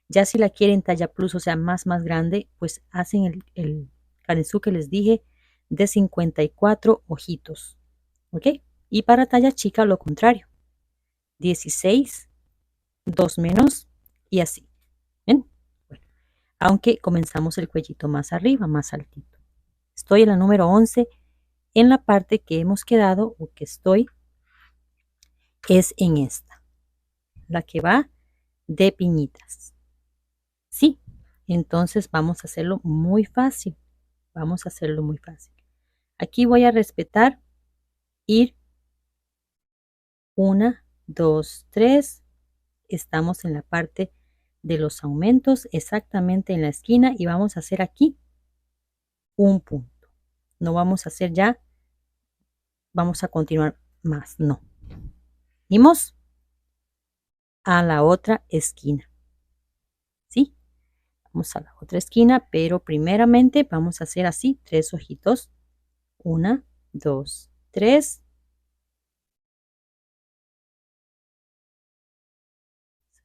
Ya si la quieren talla plus, o sea, más grande, pues hacen el canesú que les dije de 54 ojitos. ¿Ok? Y para talla chica, lo contrario. 16, 2 menos y así. ¿Ven? Bueno, aunque comenzamos el cuellito más arriba, más altito. Estoy en la número 11. En la parte que hemos quedado o que estoy es en esta. La que va de piñitas. Sí, entonces vamos a hacerlo muy fácil. Vamos a hacerlo muy fácil. Aquí voy a respetar, ir 1, 2, 3. Estamos en la parte de los aumentos, exactamente en la esquina, y vamos a hacer aquí un punto. No vamos a hacer ya, vamos a continuar más, no. Vimos a la otra esquina. ¿Sí? Vamos a la otra esquina, pero primeramente vamos a hacer así 3 ojitos. 1, 2, 3.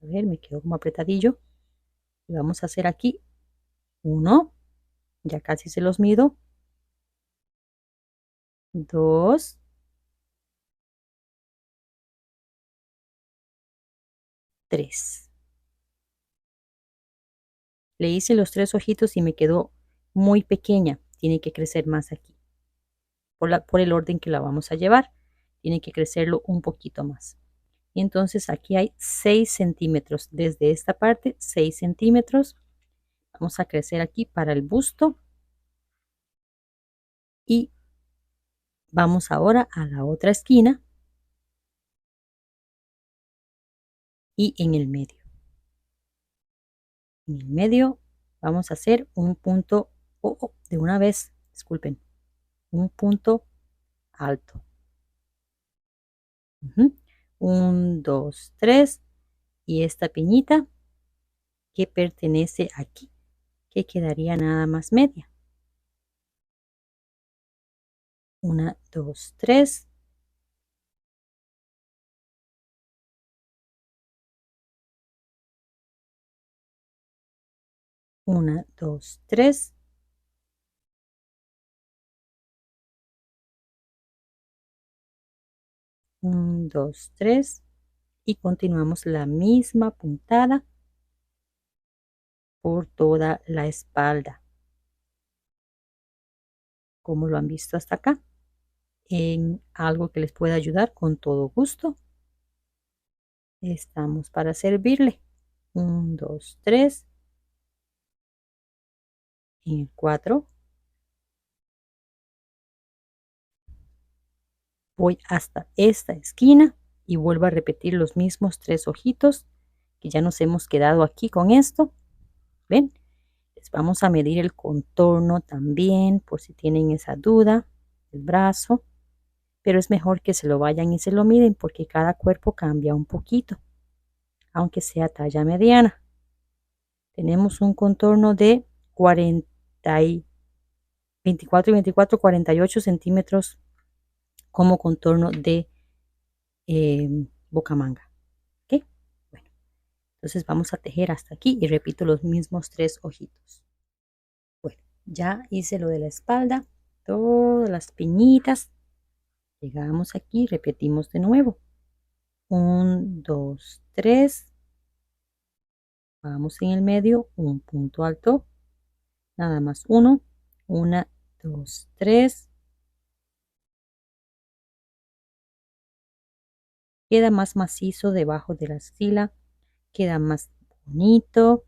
A ver, me quedó como apretadillo. Y vamos a hacer aquí 1, ya casi se los mido. 2, 3. Le hice los 3 ojitos y me quedó muy pequeña. Tiene que crecer más aquí. Por el orden que la vamos a llevar. Tiene que crecerlo un poquito más. Y entonces aquí hay 6 centímetros. Desde esta parte, 6 centímetros. Vamos a crecer aquí para el busto. Y vamos ahora a la otra esquina. Y en el medio. En el medio vamos a hacer un punto, de una vez, disculpen, un punto alto. 1, 2, 3. Y esta piñita que pertenece aquí, que quedaría nada más media. 1, 2, 3. 1, 2, 3. 1, 2, 3. Y continuamos la misma puntada por toda la espalda. Como lo han visto hasta acá. En algo que les pueda ayudar, con todo gusto. Estamos para servirle. 1, 2, 3. En el 4. Voy hasta esta esquina y vuelvo a repetir los mismos 3 ojitos que ya nos hemos quedado aquí con esto. ¿Ven? Les vamos a medir el contorno también por si tienen esa duda. El brazo. Pero es mejor que se lo vayan y se lo miden porque cada cuerpo cambia un poquito. Aunque sea talla mediana. Tenemos un contorno de 40 24 y 24, 48 centímetros como contorno de bocamanga. ¿Ok? Bueno, entonces vamos a tejer hasta aquí y repito los mismos 3 ojitos. Bueno, ya hice lo de la espalda, todas las piñitas. Llegamos aquí, repetimos de nuevo. 1, 2, 3. Vamos en el medio, un punto alto. Nada más uno. 1, 2, 3. Queda más macizo debajo de la axila. Queda más bonito.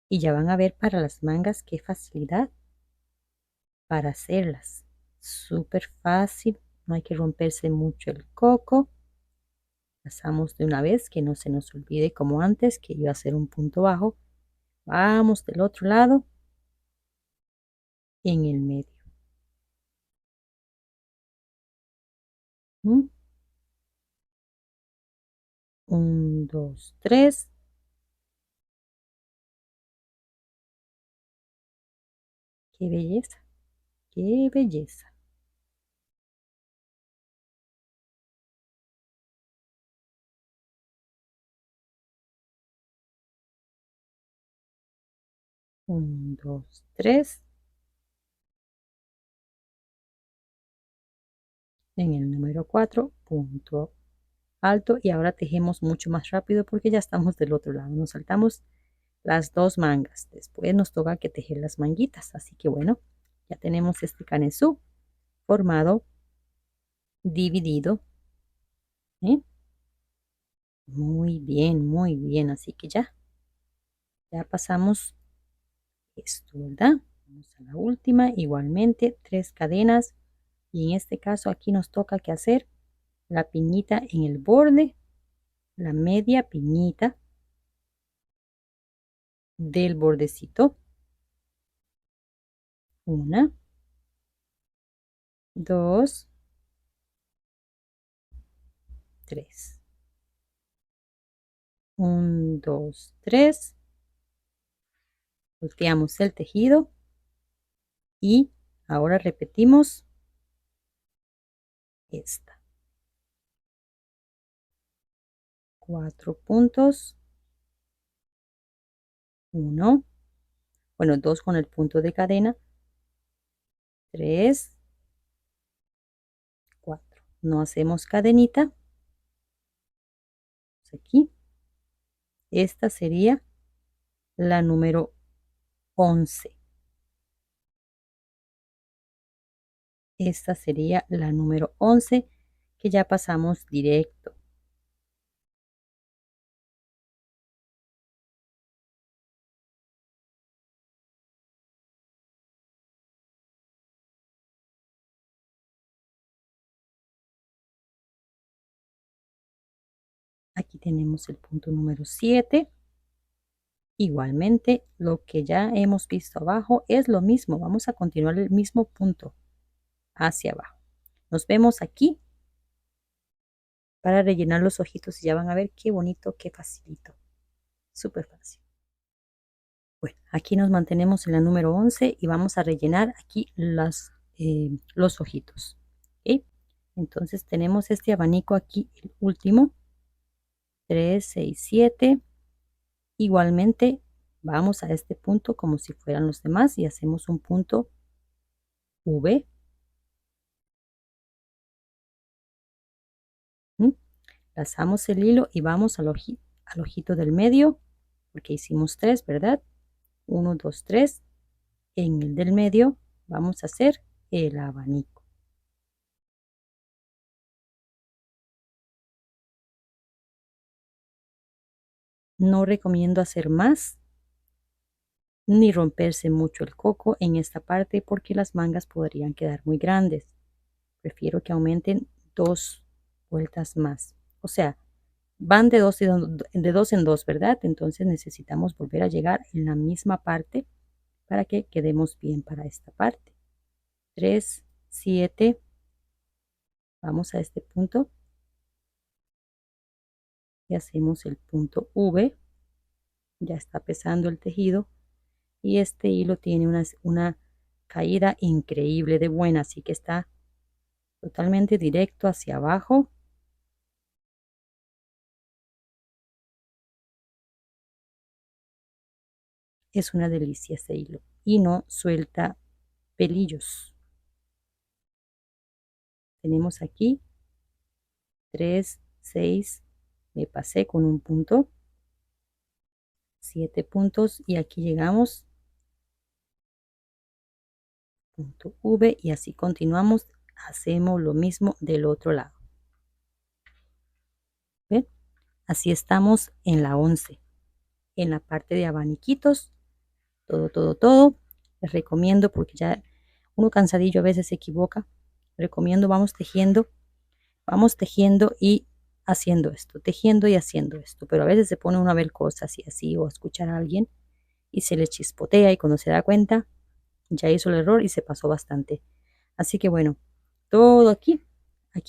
Y ya van a ver para las mangas qué facilidad para hacerlas. Súper fácil. No hay que romperse mucho el coco. Pasamos de una vez, que no se nos olvide como antes, que iba a hacer un punto bajo. Vamos del otro lado, en el medio. 1, 2, 3. Qué belleza, qué belleza. 1, 2, 3. En el número 4, punto alto. Y ahora tejemos mucho más rápido porque ya estamos del otro lado. Nos saltamos las 2 mangas. Después nos toca que tejer las manguitas. Así que bueno, ya tenemos este canesú formado, dividido. ¿Eh? Muy bien, muy bien. Así que ya pasamos esto, ¿verdad? Vamos a la última. Igualmente, 3 cadenas. Y en este caso aquí nos toca que hacer la piñita en el borde, la media piñita del bordecito. 1, 2, 3. 1, 2, 3. Volteamos el tejido y ahora repetimos esta. 4 puntos. 1, bueno, 2 con el punto de cadena. 3, 4. No hacemos cadenita. Aquí. Esta sería la número 11. Esta sería la número 11 que ya pasamos directo. Aquí tenemos el punto número 7. Igualmente, lo que ya hemos visto abajo es lo mismo. Vamos a continuar el mismo punto hacia abajo. Nos vemos aquí para rellenar los ojitos y ya van a ver qué bonito, qué facilito. Súper fácil. Bueno, aquí nos mantenemos en la número 11 y vamos a rellenar aquí los ojitos. ¿Ok? Entonces tenemos este abanico aquí, el último. 3, 6, 7. Igualmente vamos a este punto como si fueran los demás y hacemos un punto V. Lazamos el hilo y vamos al ojito del medio, porque hicimos 3, ¿verdad? 1, 2, 3. En el del medio vamos a hacer el abanico. No recomiendo hacer más ni romperse mucho el coco en esta parte porque las mangas podrían quedar muy grandes. Prefiero que aumenten 2 vueltas más. O sea, van de 2 en 2, ¿verdad? Entonces necesitamos volver a llegar en la misma parte para que quedemos bien para esta parte. 3, 7. Vamos a este punto y hacemos el punto V. Ya está pesando el tejido y este hilo tiene una caída increíble de buena, así que está totalmente directo hacia abajo. Es una delicia este hilo y no suelta pelillos. Tenemos aquí 3, 6, me pasé con un punto, 7 puntos y aquí llegamos, punto V, y así continuamos, hacemos lo mismo del otro lado. ¿Ven? Así estamos en la 11, en la parte de abaniquitos, todo. Les recomiendo, porque ya uno cansadillo a veces se equivoca, recomiendo, vamos tejiendo y haciendo esto, tejiendo y haciendo esto, pero a veces se pone uno a ver cosas y así, o a escuchar a alguien y se le chispotea, y cuando se da cuenta ya hizo el error y se pasó bastante. Así que bueno, todo aquí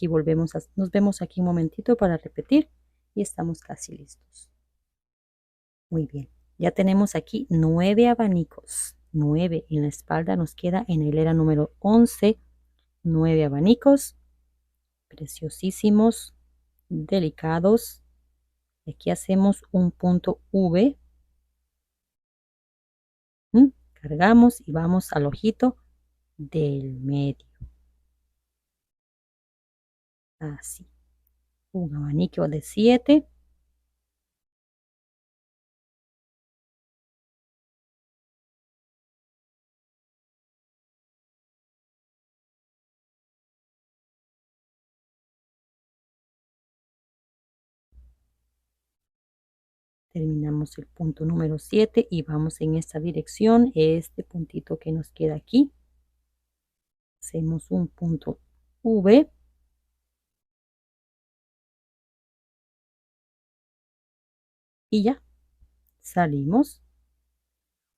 volvemos nos vemos aquí un momentito para repetir y estamos casi listos. Muy bien, ya tenemos aquí 9 abanicos, 9 en la espalda, nos queda en la hilera número 11, 9 abanicos preciosísimos, delicados. Aquí hacemos un punto V, cargamos y vamos al ojito del medio, así, un abanico de 7, terminamos el punto número 7 y vamos en esta dirección, este puntito que nos queda aquí, hacemos un punto V, y ya salimos.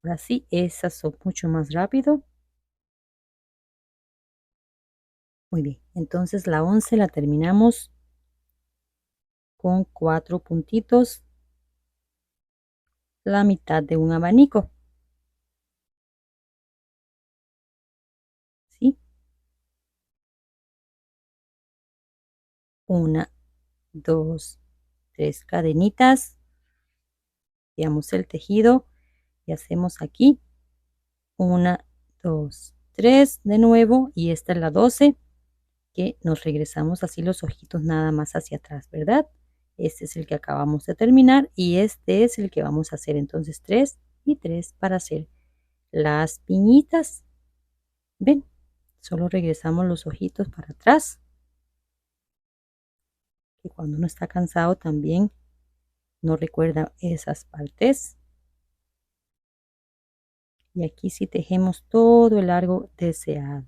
Ahora sí, esas son mucho más rápido. Muy bien, entonces la 11 la terminamos con 4 puntitos, la mitad de un abanico, ¿sí? 1, 2, 3 cadenitas, veamos el tejido y hacemos aquí 1, 2, 3 de nuevo, y esta es la 12, que nos regresamos así los ojitos nada más hacia atrás, ¿verdad? Este es el que acabamos de terminar y este es el que vamos a hacer, entonces 3 y 3 para hacer las piñitas. Ven, solo regresamos los ojitos para atrás, que cuando uno está cansado también no recuerda esas partes. Y aquí sí tejemos todo el largo deseado.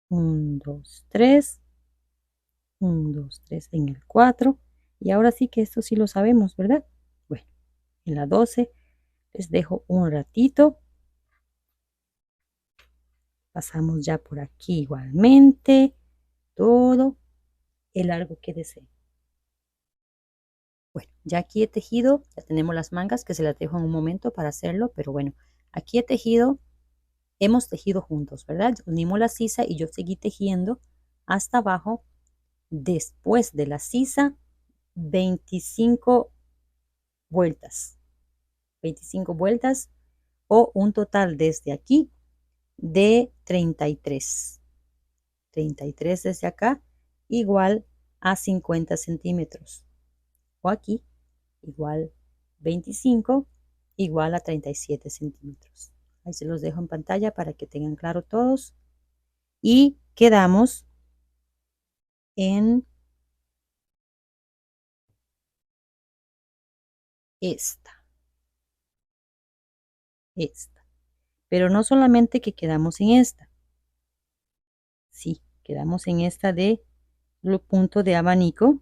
1, 2, 3, 1, 2, 3 en el 4, y ahora sí que esto sí lo sabemos, ¿verdad? Bueno, en la 12 les dejo un ratito, pasamos ya por aquí igualmente todo el largo que desee. Bueno, ya aquí he tejido, ya tenemos las mangas que se las dejo en un momento para hacerlo, pero bueno, aquí he tejido, hemos tejido juntos, ¿verdad? Unimos la sisa y yo seguí tejiendo hasta abajo. Después de la sisa, 25 vueltas, 25 vueltas, o un total desde aquí de 33 desde acá, igual a 50 centímetros, o aquí igual 25, igual a 37 centímetros. Ahí se los dejo en pantalla para que tengan claro todos, y quedamos en esta, pero no solamente que quedamos en esta, sí, quedamos en esta de los puntos de abanico,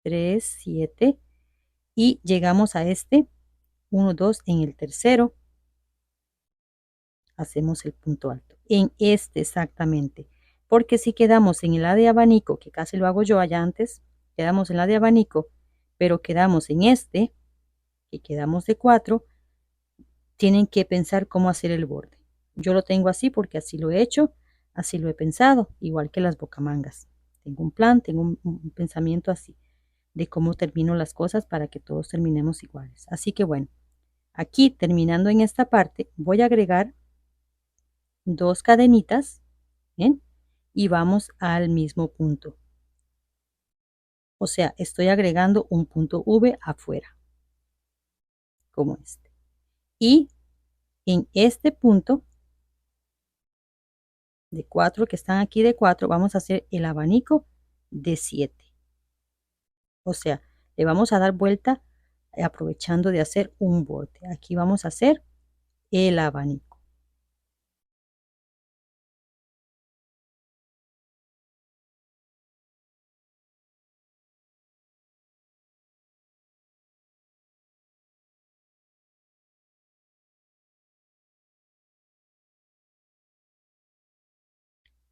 3, 7, y llegamos a este 1, 2 en el tercero, hacemos el punto alto en este exactamente, porque si quedamos en la de abanico, que casi lo hago yo allá antes, quedamos en la de abanico, pero quedamos en este, que quedamos de 4, tienen que pensar cómo hacer el borde. Yo lo tengo así porque así lo he hecho, así lo he pensado, igual que las bocamangas. Tengo un plan, tengo un pensamiento así de cómo termino las cosas para que todos terminemos iguales. Así que bueno, aquí terminando en esta parte, voy a agregar 2 cadenitas, ¿bien? Y vamos al mismo punto. O sea, estoy agregando un punto V afuera, como este. Y en este punto de 4 que están aquí de 4, vamos a hacer el abanico de 7. O sea, le vamos a dar vuelta aprovechando de hacer un borde. Aquí vamos a hacer el abanico.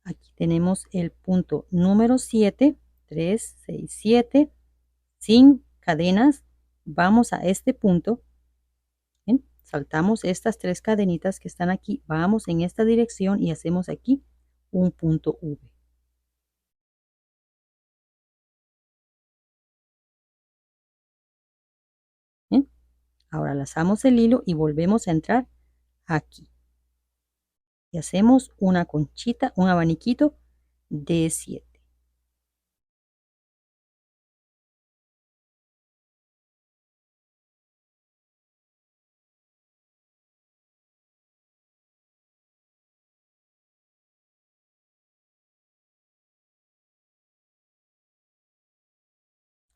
Aquí tenemos el punto número 7, 3, 6, 7, sin cadenas. Vamos a este punto. ¿Ven? Saltamos estas 3 cadenitas que están aquí, vamos en esta dirección y hacemos aquí un punto V. ¿Ven? Ahora lazamos el hilo y volvemos a entrar aquí. Y hacemos una conchita, un abaniquito de 7.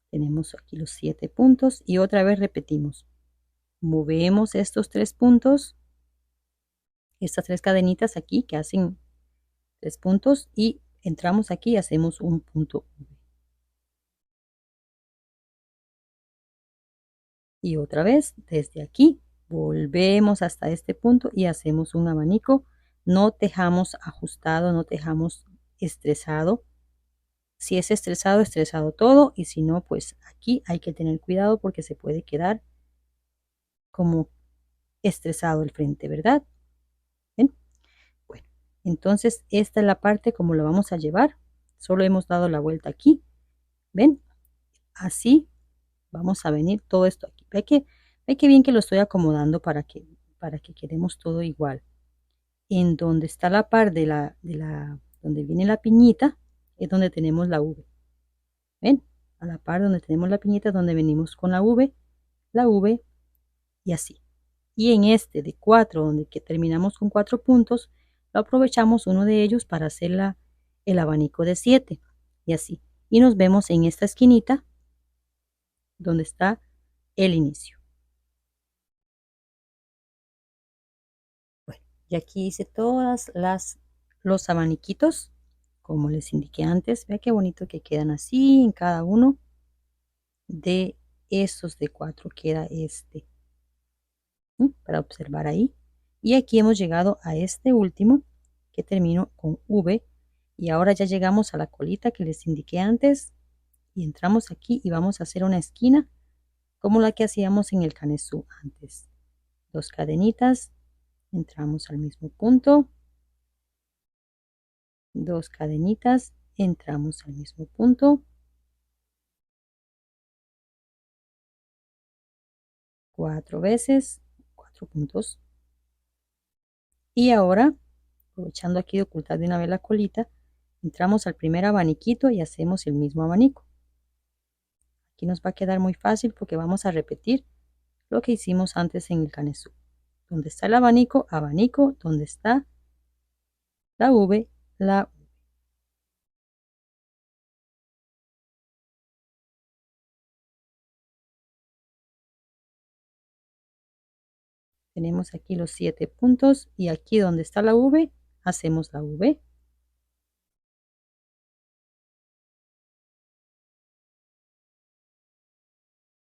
Tenemos aquí los 7 puntos y otra vez repetimos. Movemos estos 3 puntos, estas 3 cadenitas aquí que hacen 3 puntos y entramos aquí y hacemos un punto V. Y otra vez desde aquí volvemos hasta este punto y hacemos un abanico. No tejamos ajustado, no tejamos estresado. Si es estresado, estresado todo, y si no, pues aquí hay que tener cuidado porque se puede quedar como estresado el frente, ¿verdad? ¿Ven? Bueno, entonces esta es la parte como lo vamos a llevar. Solo hemos dado la vuelta aquí. ¿Ven? Así vamos a venir todo esto aquí. Ve que bien que lo estoy acomodando para que quedemos todo igual. En donde está la par donde viene la piñita, es donde tenemos la V. ¿Ven? A la par donde tenemos la piñita, donde venimos con la V y así. Y en este de 4, donde que terminamos con 4 puntos, lo aprovechamos uno de ellos para hacer el abanico de 7 y así. Y nos vemos en esta esquinita donde está el inicio. Bueno, y aquí hice todas los abaniquitos, como les indiqué antes. Vea qué bonito que quedan así en cada uno de estos de 4 queda este. Para observar ahí. Y aquí hemos llegado a este último que termino con V. Y ahora ya llegamos a la colita que les indiqué antes. Y entramos aquí y vamos a hacer una esquina como la que hacíamos en el canesú antes. 2 cadenitas, entramos al mismo punto. 2 cadenitas, entramos al mismo punto. 4 veces, 4 puntos. Y ahora, aprovechando aquí de ocultar de una vez la colita, entramos al primer abaniquito y hacemos el mismo abanico. Aquí nos va a quedar muy fácil porque vamos a repetir lo que hicimos antes en el canesú. Donde está el abanico, abanico, donde está la V, la V. Tenemos aquí los 7 puntos y aquí donde está la V, hacemos la V.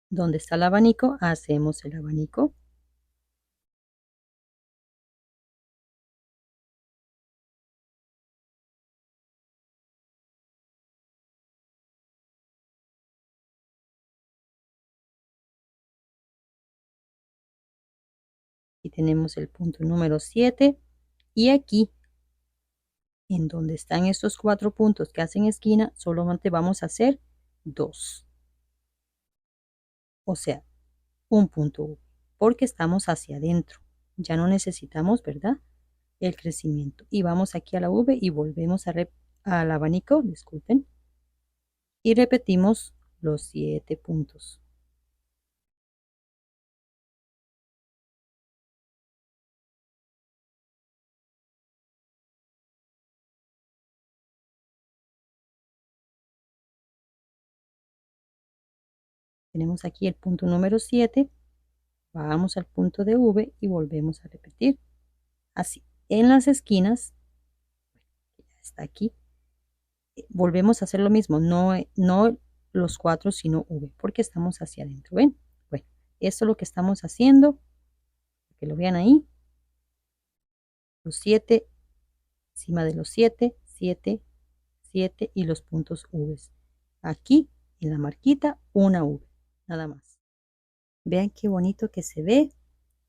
Donde está el abanico, hacemos el abanico. Y tenemos el punto número 7. Y aquí, en donde están estos 4 puntos que hacen esquina, solamente vamos a hacer 2. O sea, un punto V, porque estamos hacia adentro. Ya no necesitamos, ¿verdad?, el crecimiento. Y vamos aquí a la V y volvemos al abanico, disculpen, y repetimos los 7 puntos. Tenemos aquí el punto número 7, vamos al punto de V y volvemos a repetir. Así, en las esquinas, ya está aquí, volvemos a hacer lo mismo, no los 4, sino V, porque estamos hacia adentro, ¿ven? Bueno, esto es lo que estamos haciendo, que lo vean ahí, los 7, encima de los 7, 7, 7 y los puntos V. Aquí, en la marquita, una V, nada más. Vean qué bonito que se ve.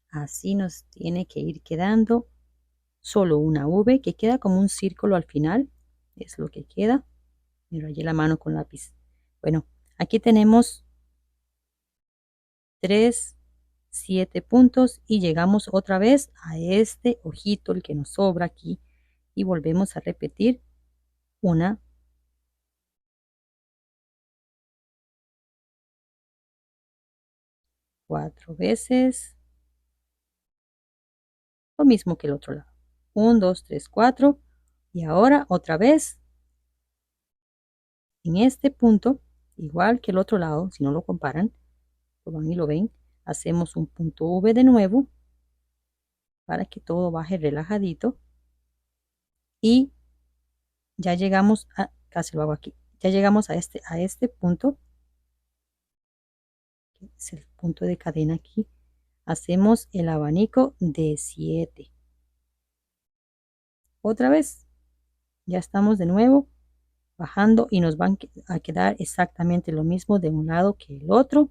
Así nos tiene que ir quedando solo una V, que queda como un círculo al final. Es lo que queda. Me rayé la mano con lápiz. Bueno, aquí tenemos 3, 7 puntos y llegamos otra vez a este ojito, el que nos sobra aquí, y volvemos a repetir una, 4 veces, lo mismo que el otro lado. 1, 2, 3, 4. Y ahora otra vez en este punto, igual que el otro lado, si no lo comparan, lo van y lo ven, hacemos un punto V de nuevo para que todo baje relajadito y ya llegamos a, casi lo hago aquí, ya llegamos a este punto, que es el punto de cadena aquí, hacemos el abanico de 7. Otra vez, ya estamos de nuevo bajando y nos van a quedar exactamente lo mismo de un lado que el otro.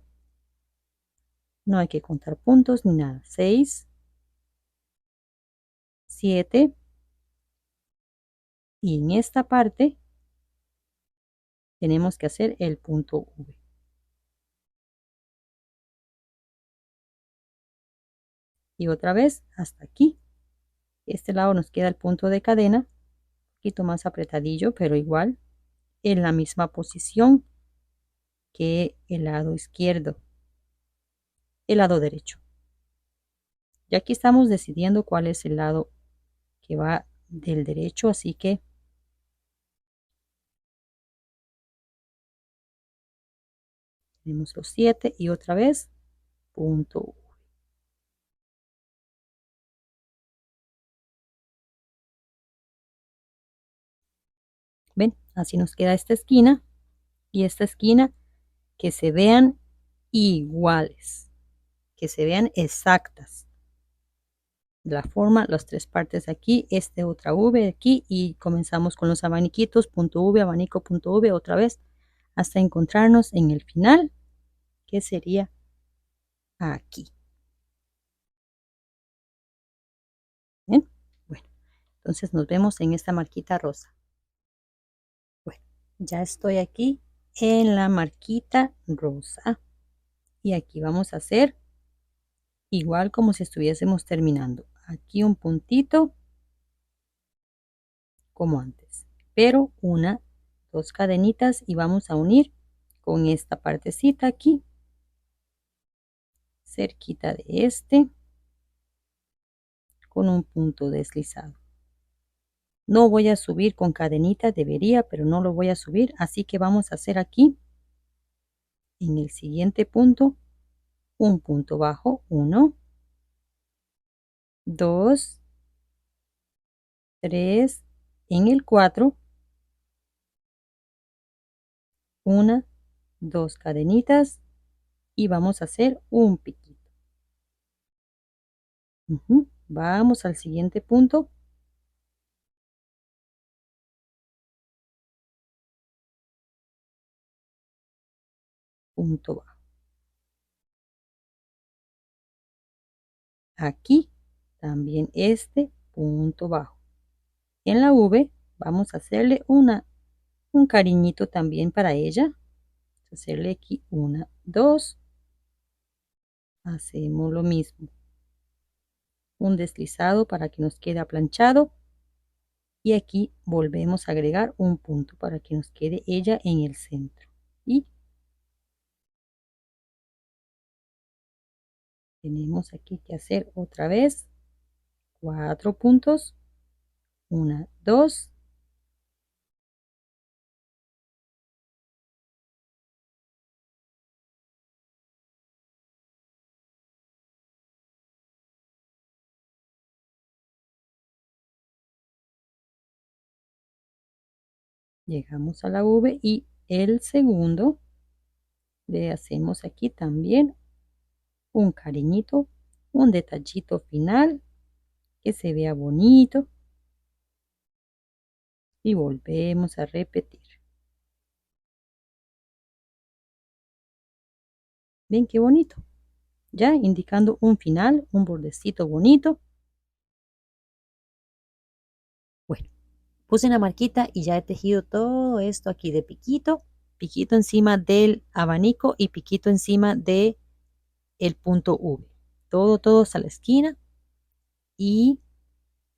No hay que contar puntos ni nada. 6, 7 y en esta parte tenemos que hacer el punto V. Y otra vez hasta aquí. Este lado nos queda el punto de cadena, un poquito más apretadillo, pero igual en la misma posición que el lado izquierdo, el lado derecho. Y aquí estamos decidiendo cuál es el lado que va del derecho, así que tenemos los 7 y otra vez punto V. ¿Ven? Así nos queda esta esquina y esta esquina, que se vean iguales, que se vean exactas. De la forma, las 3 partes aquí, otra V aquí y comenzamos con los abaniquitos, punto V, abanico, punto V, otra vez, hasta encontrarnos en el final, que sería aquí. ¿Bien? Bueno, entonces nos vemos en esta marquita rosa. Bueno, ya estoy aquí en la marquita rosa y aquí vamos a hacer igual como si estuviésemos terminando. Aquí un puntito como antes, pero una, 2 cadenitas y vamos a unir con esta partecita aquí, cerquita de este, con un punto deslizado. No voy a subir con cadenita, debería, pero no lo voy a subir, así que vamos a hacer aquí, en el siguiente punto, un punto bajo, 1, 2, 3, en el 4, 1, 2 cadenitas y vamos a hacer un piquito. Vamos al siguiente punto. Punto bajo. Aquí también este punto bajo. En la V vamos a hacerle un cariñito también para ella. Hacerle aquí 1, 2. Hacemos lo mismo. Un deslizado para que nos quede aplanchado. Y aquí volvemos a agregar un punto para que nos quede ella en el centro. Y tenemos aquí que hacer otra vez 4 puntos. 1, 2. Llegamos a la V y el segundo le hacemos aquí también un cariñito, un detallito final que se vea bonito y volvemos a repetir. Ven qué bonito, ya indicando un final, un bordecito bonito. Bueno, puse una marquita y ya he tejido todo esto aquí de piquito, piquito encima del abanico y piquito encima de el punto V. Todo hasta la esquina. Y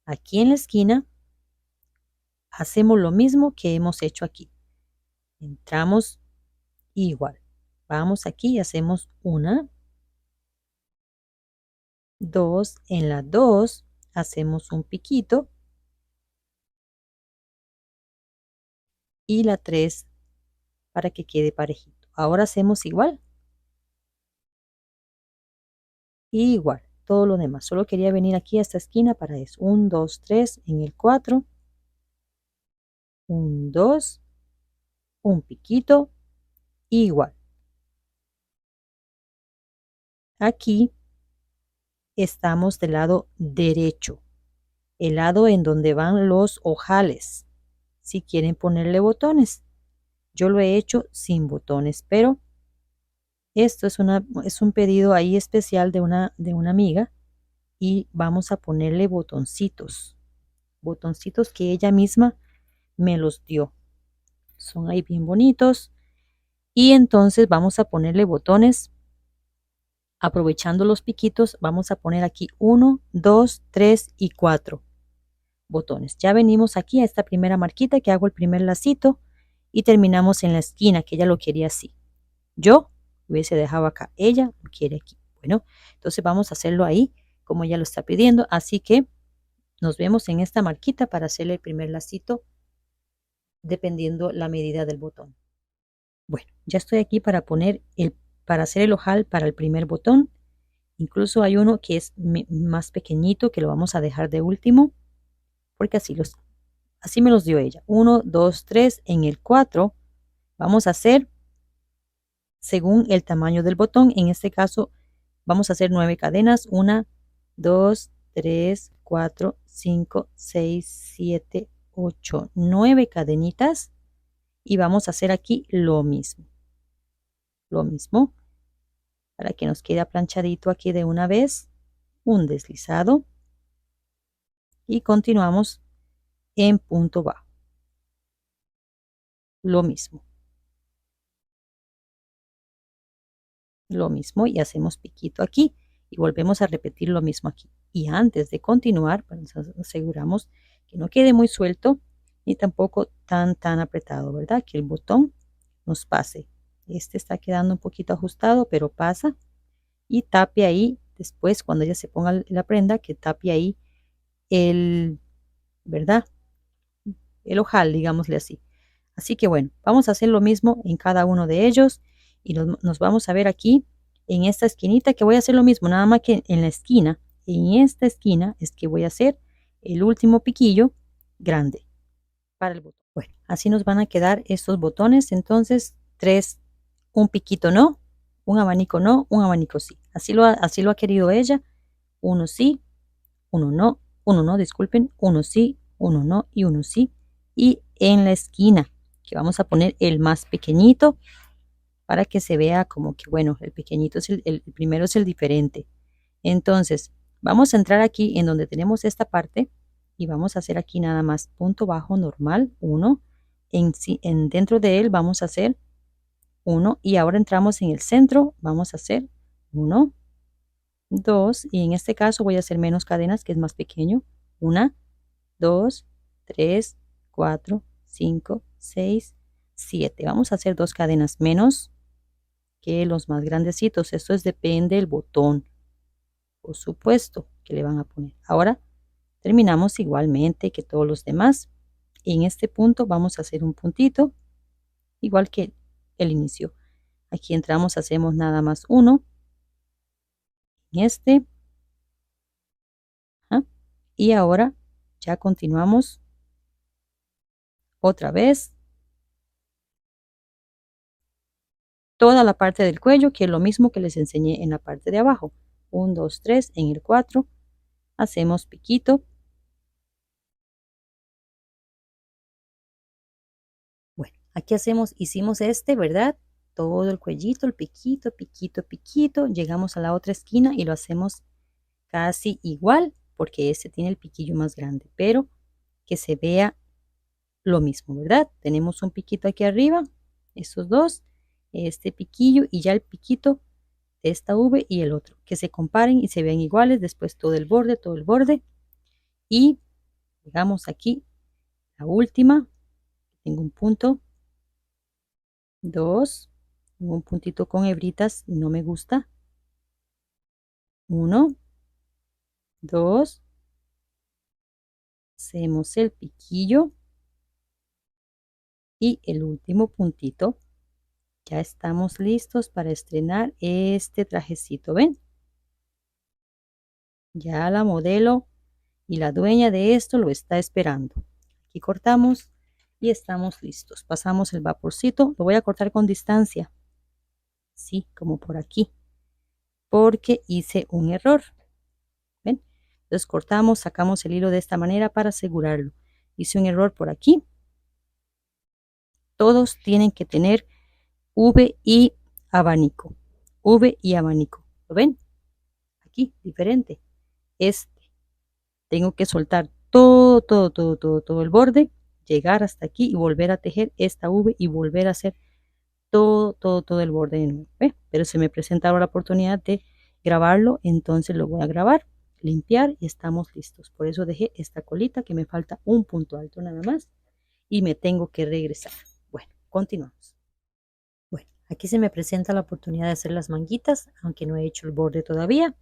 aquí en la esquina hacemos lo mismo que hemos hecho aquí. Entramos igual. Vamos aquí y hacemos 1, 2. En la 2 hacemos un piquito. Y la 3 para que quede parejito. Ahora hacemos igual. Igual, todo lo demás. Solo quería venir aquí a esta esquina para eso. 1, 2, 3 en el 4. 1, 2. Un piquito. Igual. Aquí estamos del lado derecho. El lado en donde van los ojales. Si quieren ponerle botones. Yo lo he hecho sin botones, pero esto es un pedido ahí especial de una amiga y vamos a ponerle botoncitos. Botoncitos que ella misma me los dio. Son ahí bien bonitos. Y entonces vamos a ponerle botones. Aprovechando los piquitos, vamos a poner aquí 1, 2, 3 y 4 botones. Ya venimos aquí a esta primera marquita que hago el primer lacito y terminamos en la esquina que ella lo quería así. Yo hubiese dejado acá, ella lo quiere aquí. Bueno, entonces vamos a hacerlo ahí como ella lo está pidiendo. Así que nos vemos en esta marquita para hacerle el primer lacito dependiendo la medida del botón. Bueno, ya estoy aquí para para hacer el ojal para el primer botón. Incluso hay uno que es más pequeñito que lo vamos a dejar de último porque así me los dio ella. 1, 2, 3. En el 4 vamos a hacer según el tamaño del botón. En este caso vamos a hacer 9 cadenas. 1, 2, 3, 4, 5, 6, 7, 8, 9 cadenitas. Y vamos a hacer aquí lo mismo. Lo mismo. Para que nos quede planchadito aquí de una vez. Un deslizado. Y continuamos en punto bajo. Lo mismo. Lo mismo y hacemos piquito aquí. Y volvemos a repetir lo mismo aquí. Y antes de continuar, pues nos aseguramos que no quede muy suelto ni tampoco tan apretado, ¿verdad? Que el botón nos pase. Este está quedando un poquito ajustado, pero pasa. Y tape ahí, después cuando ya se ponga la prenda, que tape ahí ¿verdad? El ojal, digámosle así. Así que bueno, vamos a hacer lo mismo en cada uno de ellos y nos vamos a ver aquí en esta esquinita que voy a hacer lo mismo, nada más que en la esquina. En esta esquina es que voy a hacer el último piquillo grande para el botón. Bueno, así nos van a quedar estos botones. Entonces, 3, un piquito no, un abanico no, un abanico sí. Así lo ha querido ella. Uno sí, uno no, disculpen, uno sí, uno no y uno sí. Y en la esquina, que vamos a poner el más pequeñito para que se vea como que, bueno, el pequeñito es el primero es el diferente. Entonces, vamos a entrar aquí en donde tenemos esta parte y vamos a hacer aquí nada más punto bajo normal 1. Dentro de él vamos a hacer 1 y ahora entramos en el centro, vamos a hacer 1, 2 y en este caso voy a hacer menos cadenas que es más pequeño. 1, 2, 3, 4, 5, 6, 7. Vamos a hacer 2 cadenas menos que los más grandecitos. Esto depende del botón, por supuesto, que le van a poner. Ahora terminamos igualmente que todos los demás. En este punto vamos a hacer un puntito, igual que el inicio. Aquí entramos, hacemos nada más 1. En este. ¿Ah? Y ahora ya continuamos otra vez. Toda la parte del cuello, que es lo mismo que les enseñé en la parte de abajo. 1, 2, 3, en el 4. Hacemos piquito. Bueno, aquí hicimos ¿verdad? Todo el cuellito, el piquito, piquito, piquito. Llegamos a la otra esquina y lo hacemos casi igual, porque este tiene el piquillo más grande, pero que se vea lo mismo, ¿verdad? Tenemos un piquito aquí arriba, esos dos, este piquillo y ya el piquito de esta V y el otro, que se comparen y se vean iguales, después todo el borde, y llegamos aquí, la última, tengo un punto, 2, un puntito con hebritas, no me gusta, 1, 2, hacemos el piquillo y el último puntito. Ya estamos listos para estrenar este trajecito, ¿ven? Ya la modelo y la dueña de esto lo está esperando. Aquí cortamos y estamos listos. Pasamos el vaporcito, lo voy a cortar con distancia. Sí, como por aquí, porque hice un error. ¿Ven? Entonces cortamos, sacamos el hilo de esta manera para asegurarlo. Hice un error por aquí. Todos tienen que tener V y abanico. V y abanico. ¿Lo ven? Aquí, diferente. Tengo que soltar todo el borde, llegar hasta aquí y volver a tejer esta V y volver a hacer todo el borde de nuevo. ¿Ve? Pero se me presenta ahora la oportunidad de grabarlo, entonces lo voy a grabar, limpiar y estamos listos. Por eso dejé esta colita que me falta un punto alto nada más y me tengo que regresar. Bueno, continuamos. Bueno, aquí se me presenta la oportunidad de hacer las manguitas, aunque no he hecho el borde todavía.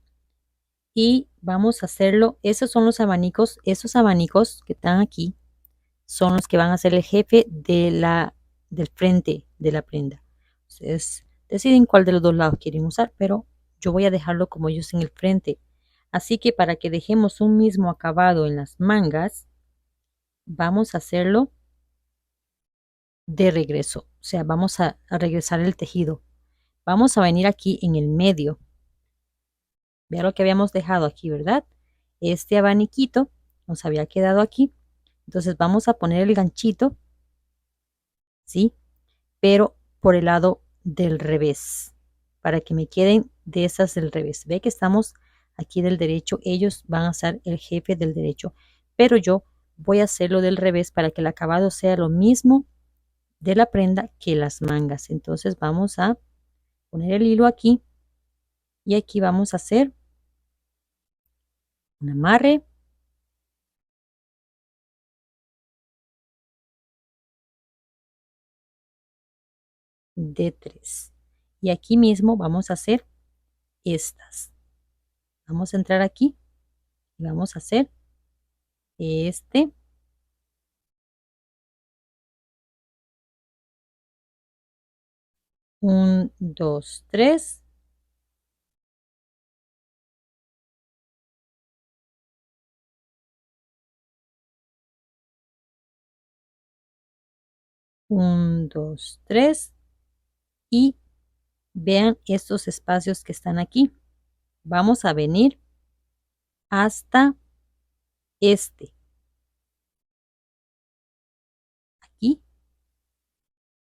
Y vamos a hacerlo. Esos son los abanicos. Esos abanicos que están aquí son los que van a ser el jefe del frente de la prenda. Ustedes deciden cuál de los dos lados quieren usar, pero yo voy a dejarlo como ellos en el frente. Así que para que dejemos un mismo acabado en las mangas, vamos a hacerlo de regreso. O sea, vamos a regresar el tejido. Vamos a venir aquí en el medio. Vea lo que habíamos dejado aquí, ¿verdad? Este abaniquito nos había quedado aquí. Entonces vamos a poner el ganchito, ¿sí? Pero por el lado del revés, para que me queden de esas del revés. Ve que estamos aquí del derecho, ellos van a ser el jefe del derecho, pero yo voy a hacerlo del revés para que el acabado sea lo mismo de la prenda que las mangas. Entonces vamos a poner el hilo aquí y aquí vamos a hacer un amarre. De 3 y aquí mismo vamos a hacer estas. Vamos a entrar aquí y vamos a hacer este, 1, 2, 3, 1, 2, 3 y vean estos espacios que están aquí. Vamos a venir hasta este, aquí,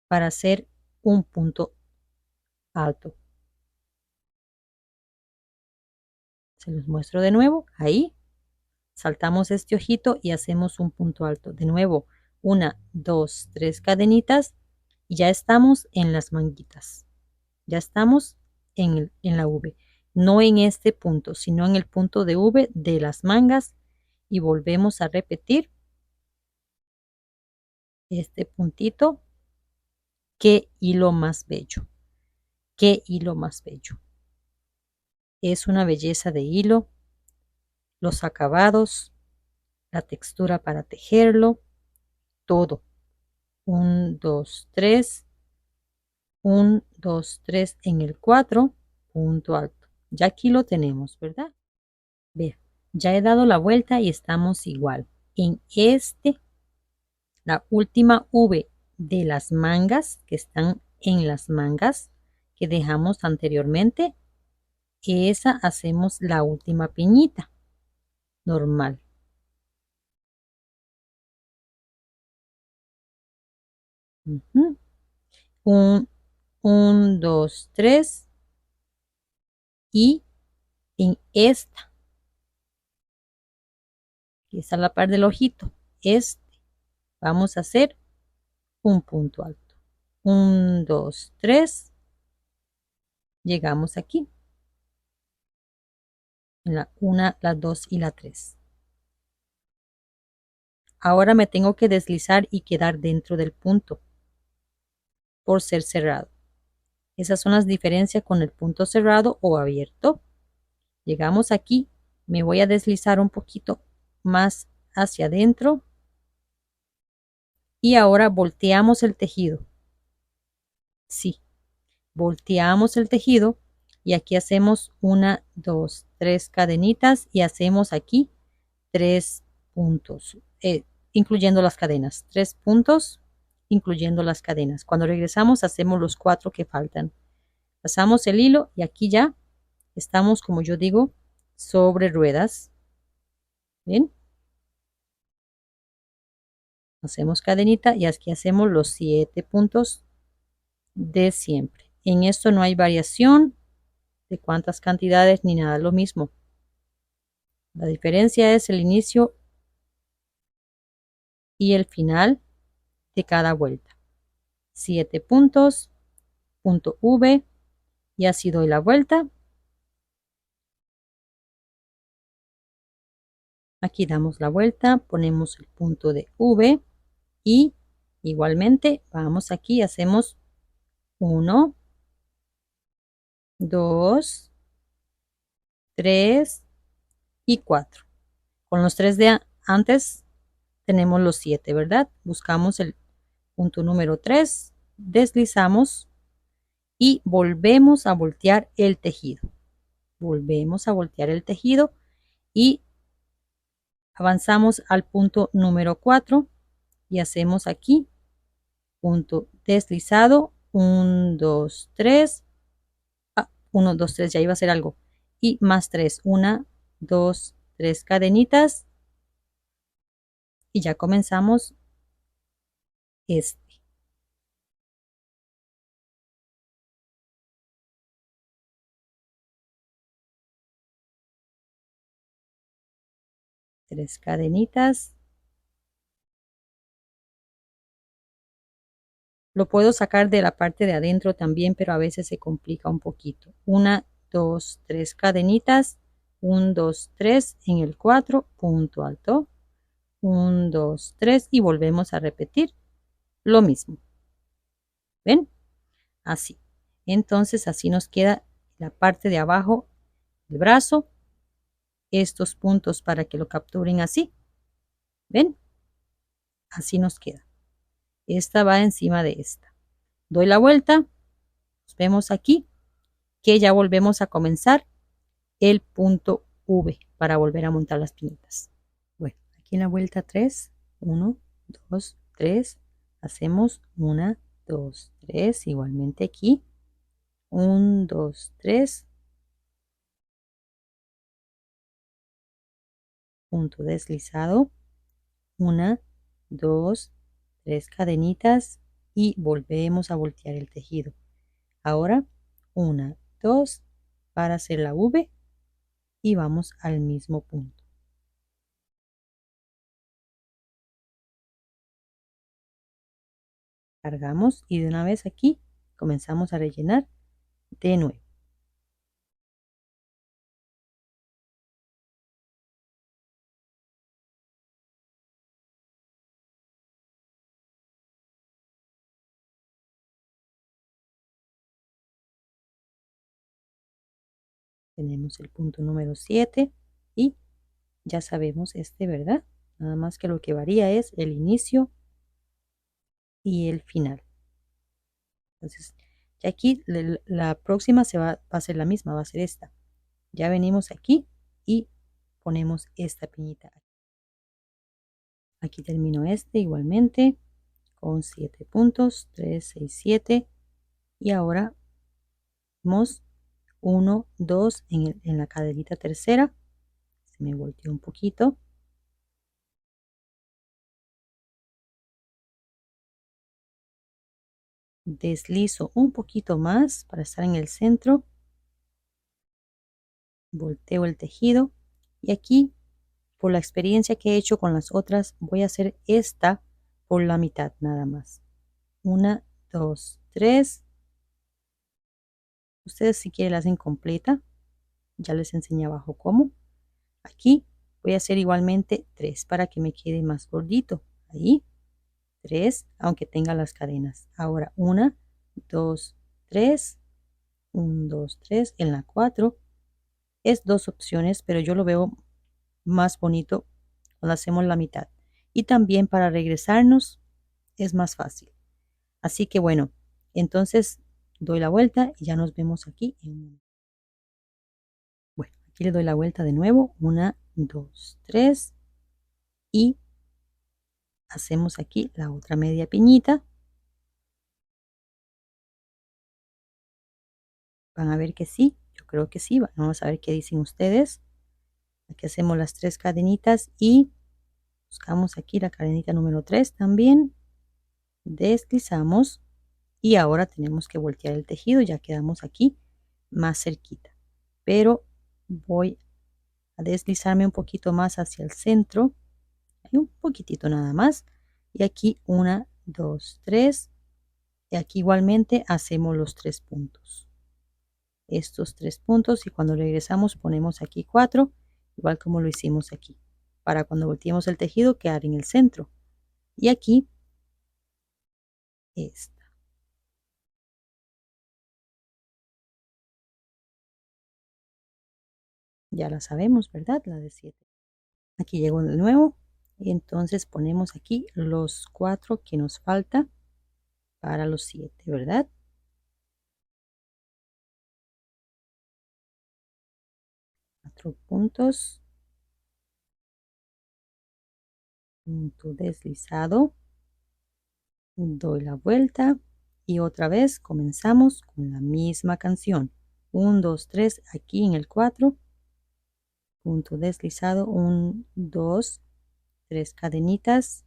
para hacer un punto alto. Se los muestro de nuevo, ahí, Saltamos este ojito y hacemos un punto alto. De nuevo, 1, 2, 3 cadenitas y ya estamos en las manguitas. Ya estamos en la V. No en este punto, sino en el punto de V de las mangas y volvemos a repetir este puntito. Qué hilo más bello. Qué hilo más bello. Es una belleza de hilo. Los acabados, la textura para tejerlo, todo. 1, 2, 3. 1, 2, 3 en el 4, punto alto. Ya aquí lo tenemos, ¿verdad? Vean, ya he dado la vuelta y estamos igual. En la última V de las mangas que están en las mangas que dejamos anteriormente, esa hacemos la última piñita normal. Uh -huh. 1, 2, 3 y en esta, que está a la par del ojito, vamos a hacer un punto alto. 1, 2, 3. Llegamos aquí. En la 1, la 2 y la 3. Ahora me tengo que deslizar y quedar dentro del punto por ser cerrado. Esas son las diferencias con el punto cerrado o abierto. Llegamos aquí. Me voy a deslizar un poquito más hacia adentro. Y ahora volteamos el tejido. Sí, volteamos el tejido y aquí hacemos 1, 2, 3 cadenitas y hacemos aquí 3 puntos, incluyendo las cadenas. 3 puntos, incluyendo las cadenas. Cuando regresamos hacemos los 4 que faltan. Pasamos el hilo y aquí ya estamos, como yo digo, sobre ruedas. ¿Bien? Hacemos cadenita y aquí hacemos los 7 puntos de siempre. En esto no hay variación de cuántas cantidades ni nada, lo mismo. La diferencia es el inicio y el final de cada vuelta. 7 puntos, punto V, y así doy la vuelta. Aquí damos la vuelta, ponemos el punto de V y igualmente vamos aquí, hacemos 1, 2, 3 y 4. Con los 3 de antes tenemos los 7, ¿verdad? Buscamos el punto número 3, deslizamos y volvemos a voltear el tejido. Volvemos a voltear el tejido y avanzamos al punto número 4 y hacemos aquí punto deslizado, 1, 2, 3, 1, 2, 3, ya iba a ser algo, y más 3, 1, 2, 3 cadenitas y ya comenzamos este. 3 cadenitas. Lo puedo sacar de la parte de adentro también, pero a veces se complica un poquito. 1, 2, 3 cadenitas. 1, 2, 3 en el 4, punto alto. 1, 2, 3 y volvemos a repetir lo mismo. ¿Ven? Así. Entonces así nos queda la parte de abajo del brazo. Estos puntos para que lo capturen así. ¿Ven? Así nos queda. Esta va encima de esta. Doy la vuelta. Nos vemos aquí que ya volvemos a comenzar el punto V para volver a montar las piñitas. Bueno, aquí en la vuelta 3, 1, 2, 3, hacemos 1, 2, 3, igualmente aquí, 1, 2, 3, punto deslizado, 1, 2, 3 cadenitas y volvemos a voltear el tejido. Ahora 1, 2 para hacer la V y vamos al mismo punto. Cargamos y de una vez aquí comenzamos a rellenar de nuevo. Tenemos el punto número 7 y ya sabemos este, ¿verdad? Nada más que lo que varía es el inicio y el final. Entonces, ya aquí la próxima va a ser la misma, va a ser esta. Ya venimos aquí y ponemos esta piñita. Aquí termino este igualmente con 7 puntos, 3, 6, 7 y ahora vamos 1, 2 en la cadenita tercera. Se me volteó un poquito. Deslizo un poquito más para estar en el centro. Volteo el tejido y aquí, por la experiencia que he hecho con las otras, voy a hacer esta por la mitad nada más. 1, 2, 3. Ustedes si quieren la hacen completa. Ya les enseñé abajo cómo. Aquí voy a hacer igualmente 3 para que me quede más gordito. Ahí 3, aunque tenga las cadenas. Ahora 1, 2, 3. 1, 2, 3. En la 4 es dos opciones, pero yo lo veo más bonito cuando hacemos la mitad. Y también para regresarnos es más fácil. Así que bueno, entonces doy la vuelta y ya nos vemos aquí en un momento. Bueno, aquí le doy la vuelta de nuevo. 1, 2, 3. Y hacemos aquí la otra media piñita. Van a ver que sí, yo creo que sí. Vamos a ver qué dicen ustedes. Aquí hacemos las 3 cadenitas y buscamos aquí la cadenita número 3 también. Deslizamos y ahora tenemos que voltear el tejido. Ya quedamos aquí más cerquita. Pero voy a deslizarme un poquito más hacia el centro. Un poquitito nada más. Y aquí 1, 2, 3. Y aquí igualmente hacemos los 3 puntos. Estos 3 puntos y cuando regresamos ponemos aquí 4, igual como lo hicimos aquí, para cuando volteemos el tejido quedar en el centro. Y aquí esta. Ya la sabemos, ¿verdad? La de 7. Aquí llego de nuevo y entonces ponemos aquí los 4 que nos falta para los 7, ¿verdad? 4 puntos, punto deslizado, doy la vuelta y otra vez comenzamos con la misma canción. 1, 2, 3 aquí en el 4, punto deslizado, 1, 2, 3 cadenitas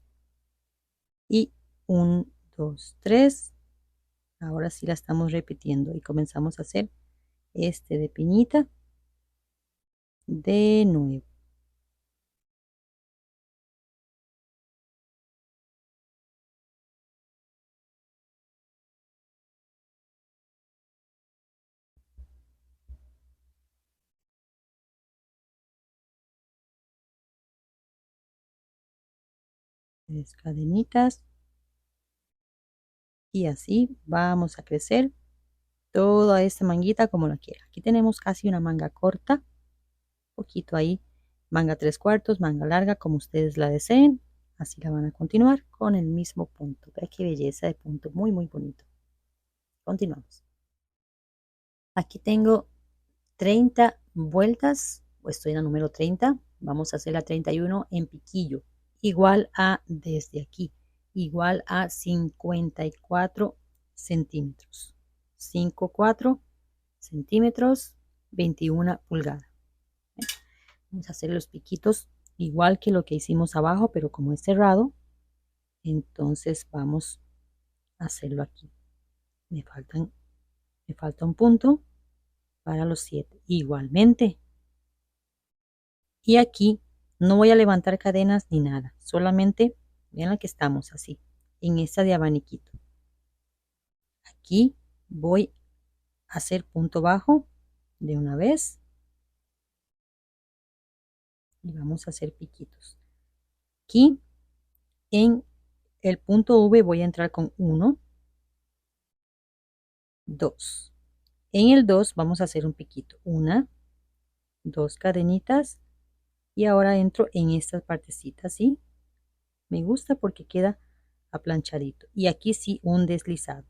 y 1, 2, 3. Ahora sí la estamos repitiendo y comenzamos a hacer este de piñita de nuevo. Tres cadenitas y así vamos a crecer toda esta manguita como la quiera. Aquí tenemos casi una manga corta, poquito ahí, manga 3/4, manga larga como ustedes la deseen. Así la van a continuar con el mismo punto. Vean qué belleza de punto, muy muy bonito. Continuamos. Aquí tengo 30 vueltas, o estoy en la número 30. Vamos a hacer la 31 en piquillo, igual a desde aquí, igual a 54 centímetros. 54 centímetros, 21 pulgadas. Vamos a hacer los piquitos igual que lo que hicimos abajo, pero como es cerrado, entonces vamos a hacerlo aquí. Me falta un punto para los 7. Igualmente. Y aquí no voy a levantar cadenas ni nada. Solamente, vean la que estamos así, en esta de abaniquito. aquí voy a hacer punto bajo de una vez y vamos a hacer piquitos. Aquí en el punto V voy a entrar con 1, 2. En el 2 vamos a hacer un piquito, 1, 2 cadenitas y ahora entro en esta partecita, ¿sí? Me gusta porque queda aplanchadito y aquí sí un deslizado.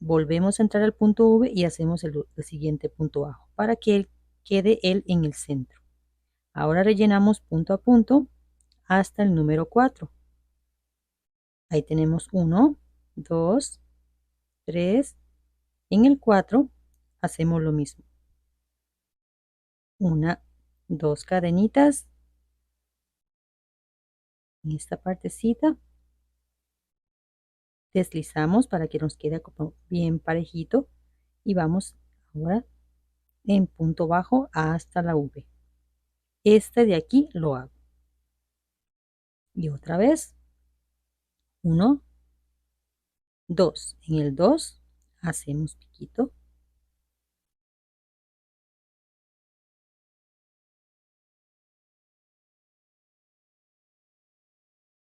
Volvemos a entrar al punto V y hacemos el siguiente punto bajo para que quede él en el centro. Ahora rellenamos punto a punto hasta el número 4. Ahí tenemos 1, 2, 3. En el 4 hacemos lo mismo. 1, 2 cadenitas en esta partecita. Deslizamos para que nos quede como bien parejito y vamos ahora en punto bajo hasta la V. Este de aquí lo hago. Y otra vez. 1, 2. En el 2 hacemos piquito.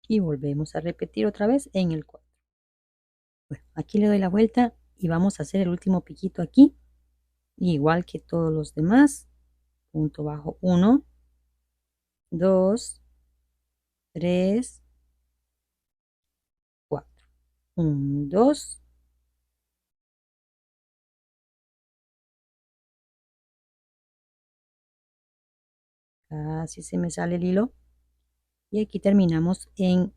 Y volvemos a repetir otra vez en el 4. Bueno, aquí le doy la vuelta y vamos a hacer el último piquito aquí. Igual que todos los demás. Punto bajo 1, 2, 3, 4. 1, 2. Casi se me sale el hilo. Y aquí terminamos en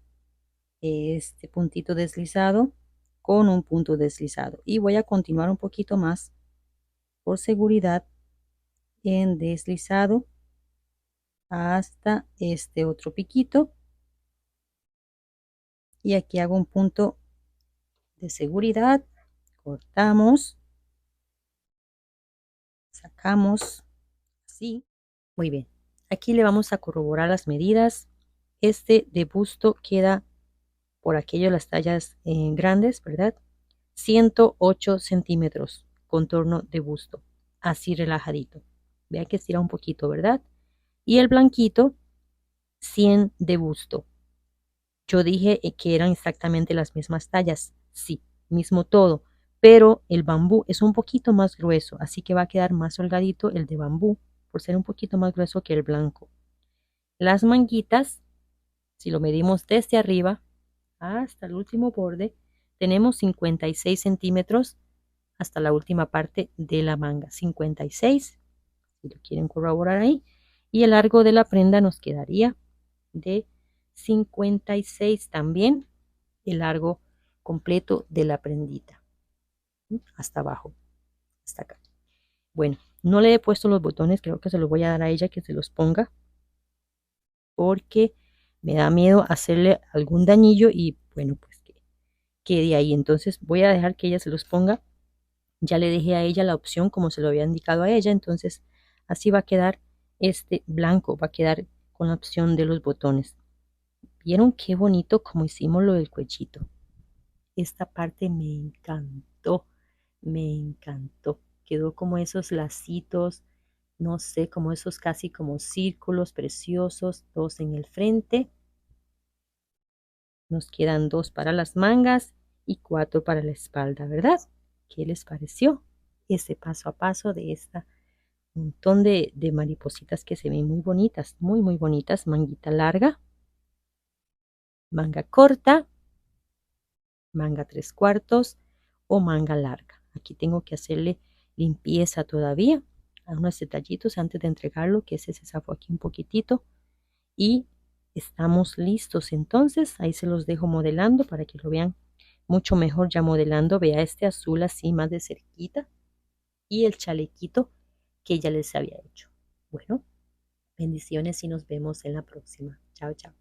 este puntito deslizado con un punto deslizado. Y voy a continuar un poquito más por seguridad en deslizado hasta este otro piquito. Y aquí hago un punto de seguridad. Cortamos. Sacamos así. Muy bien. Aquí le vamos a corroborar las medidas. Este de busto queda por aquello las tallas grandes, ¿verdad? 108 centímetros contorno de busto, así relajadito. Vea que estira un poquito, ¿verdad? Y el blanquito, 100 de busto. Yo dije que eran exactamente las mismas tallas, sí, mismo todo, pero el bambú es un poquito más grueso, así que va a quedar más holgadito el de bambú, por ser un poquito más grueso que el blanco. Las manguitas, si lo medimos desde arriba hasta el último borde, tenemos 56 centímetros hasta la última parte de la manga, 56, si lo quieren corroborar ahí, y el largo de la prenda nos quedaría de 56 también, el largo completo de la prendita, hasta abajo, hasta acá. Bueno, no le he puesto los botones, creo que se los voy a dar a ella que se los ponga, porque me da miedo hacerle algún dañillo y bueno, pues que quede ahí. Entonces voy a dejar que ella se los ponga. Ya le dejé a ella la opción como se lo había indicado a ella, entonces así va a quedar este blanco, va a quedar con la opción de los botones. ¿Vieron qué bonito como hicimos lo del cuellito? Esta parte me encantó, me encantó. Quedó como esos lacitos, no sé, como esos casi como círculos preciosos, dos en el frente. Nos quedan 2 para las mangas y 4 para la espalda, ¿verdad? ¿Qué les pareció ese paso a paso de esta montón de maripositas que se ven muy bonitas, muy, muy bonitas? Manguita larga, manga corta, manga 3/4 o manga larga. Aquí tengo que hacerle limpieza todavía a unos detallitos antes de entregarlo, que ese se zafó aquí un poquitito. Y estamos listos entonces. Ahí se los dejo modelando para que lo vean mucho mejor ya modelando. Vea este azul así más de cerquita y el chalequito que ya les había hecho. Bueno, bendiciones y nos vemos en la próxima. Chao, chao.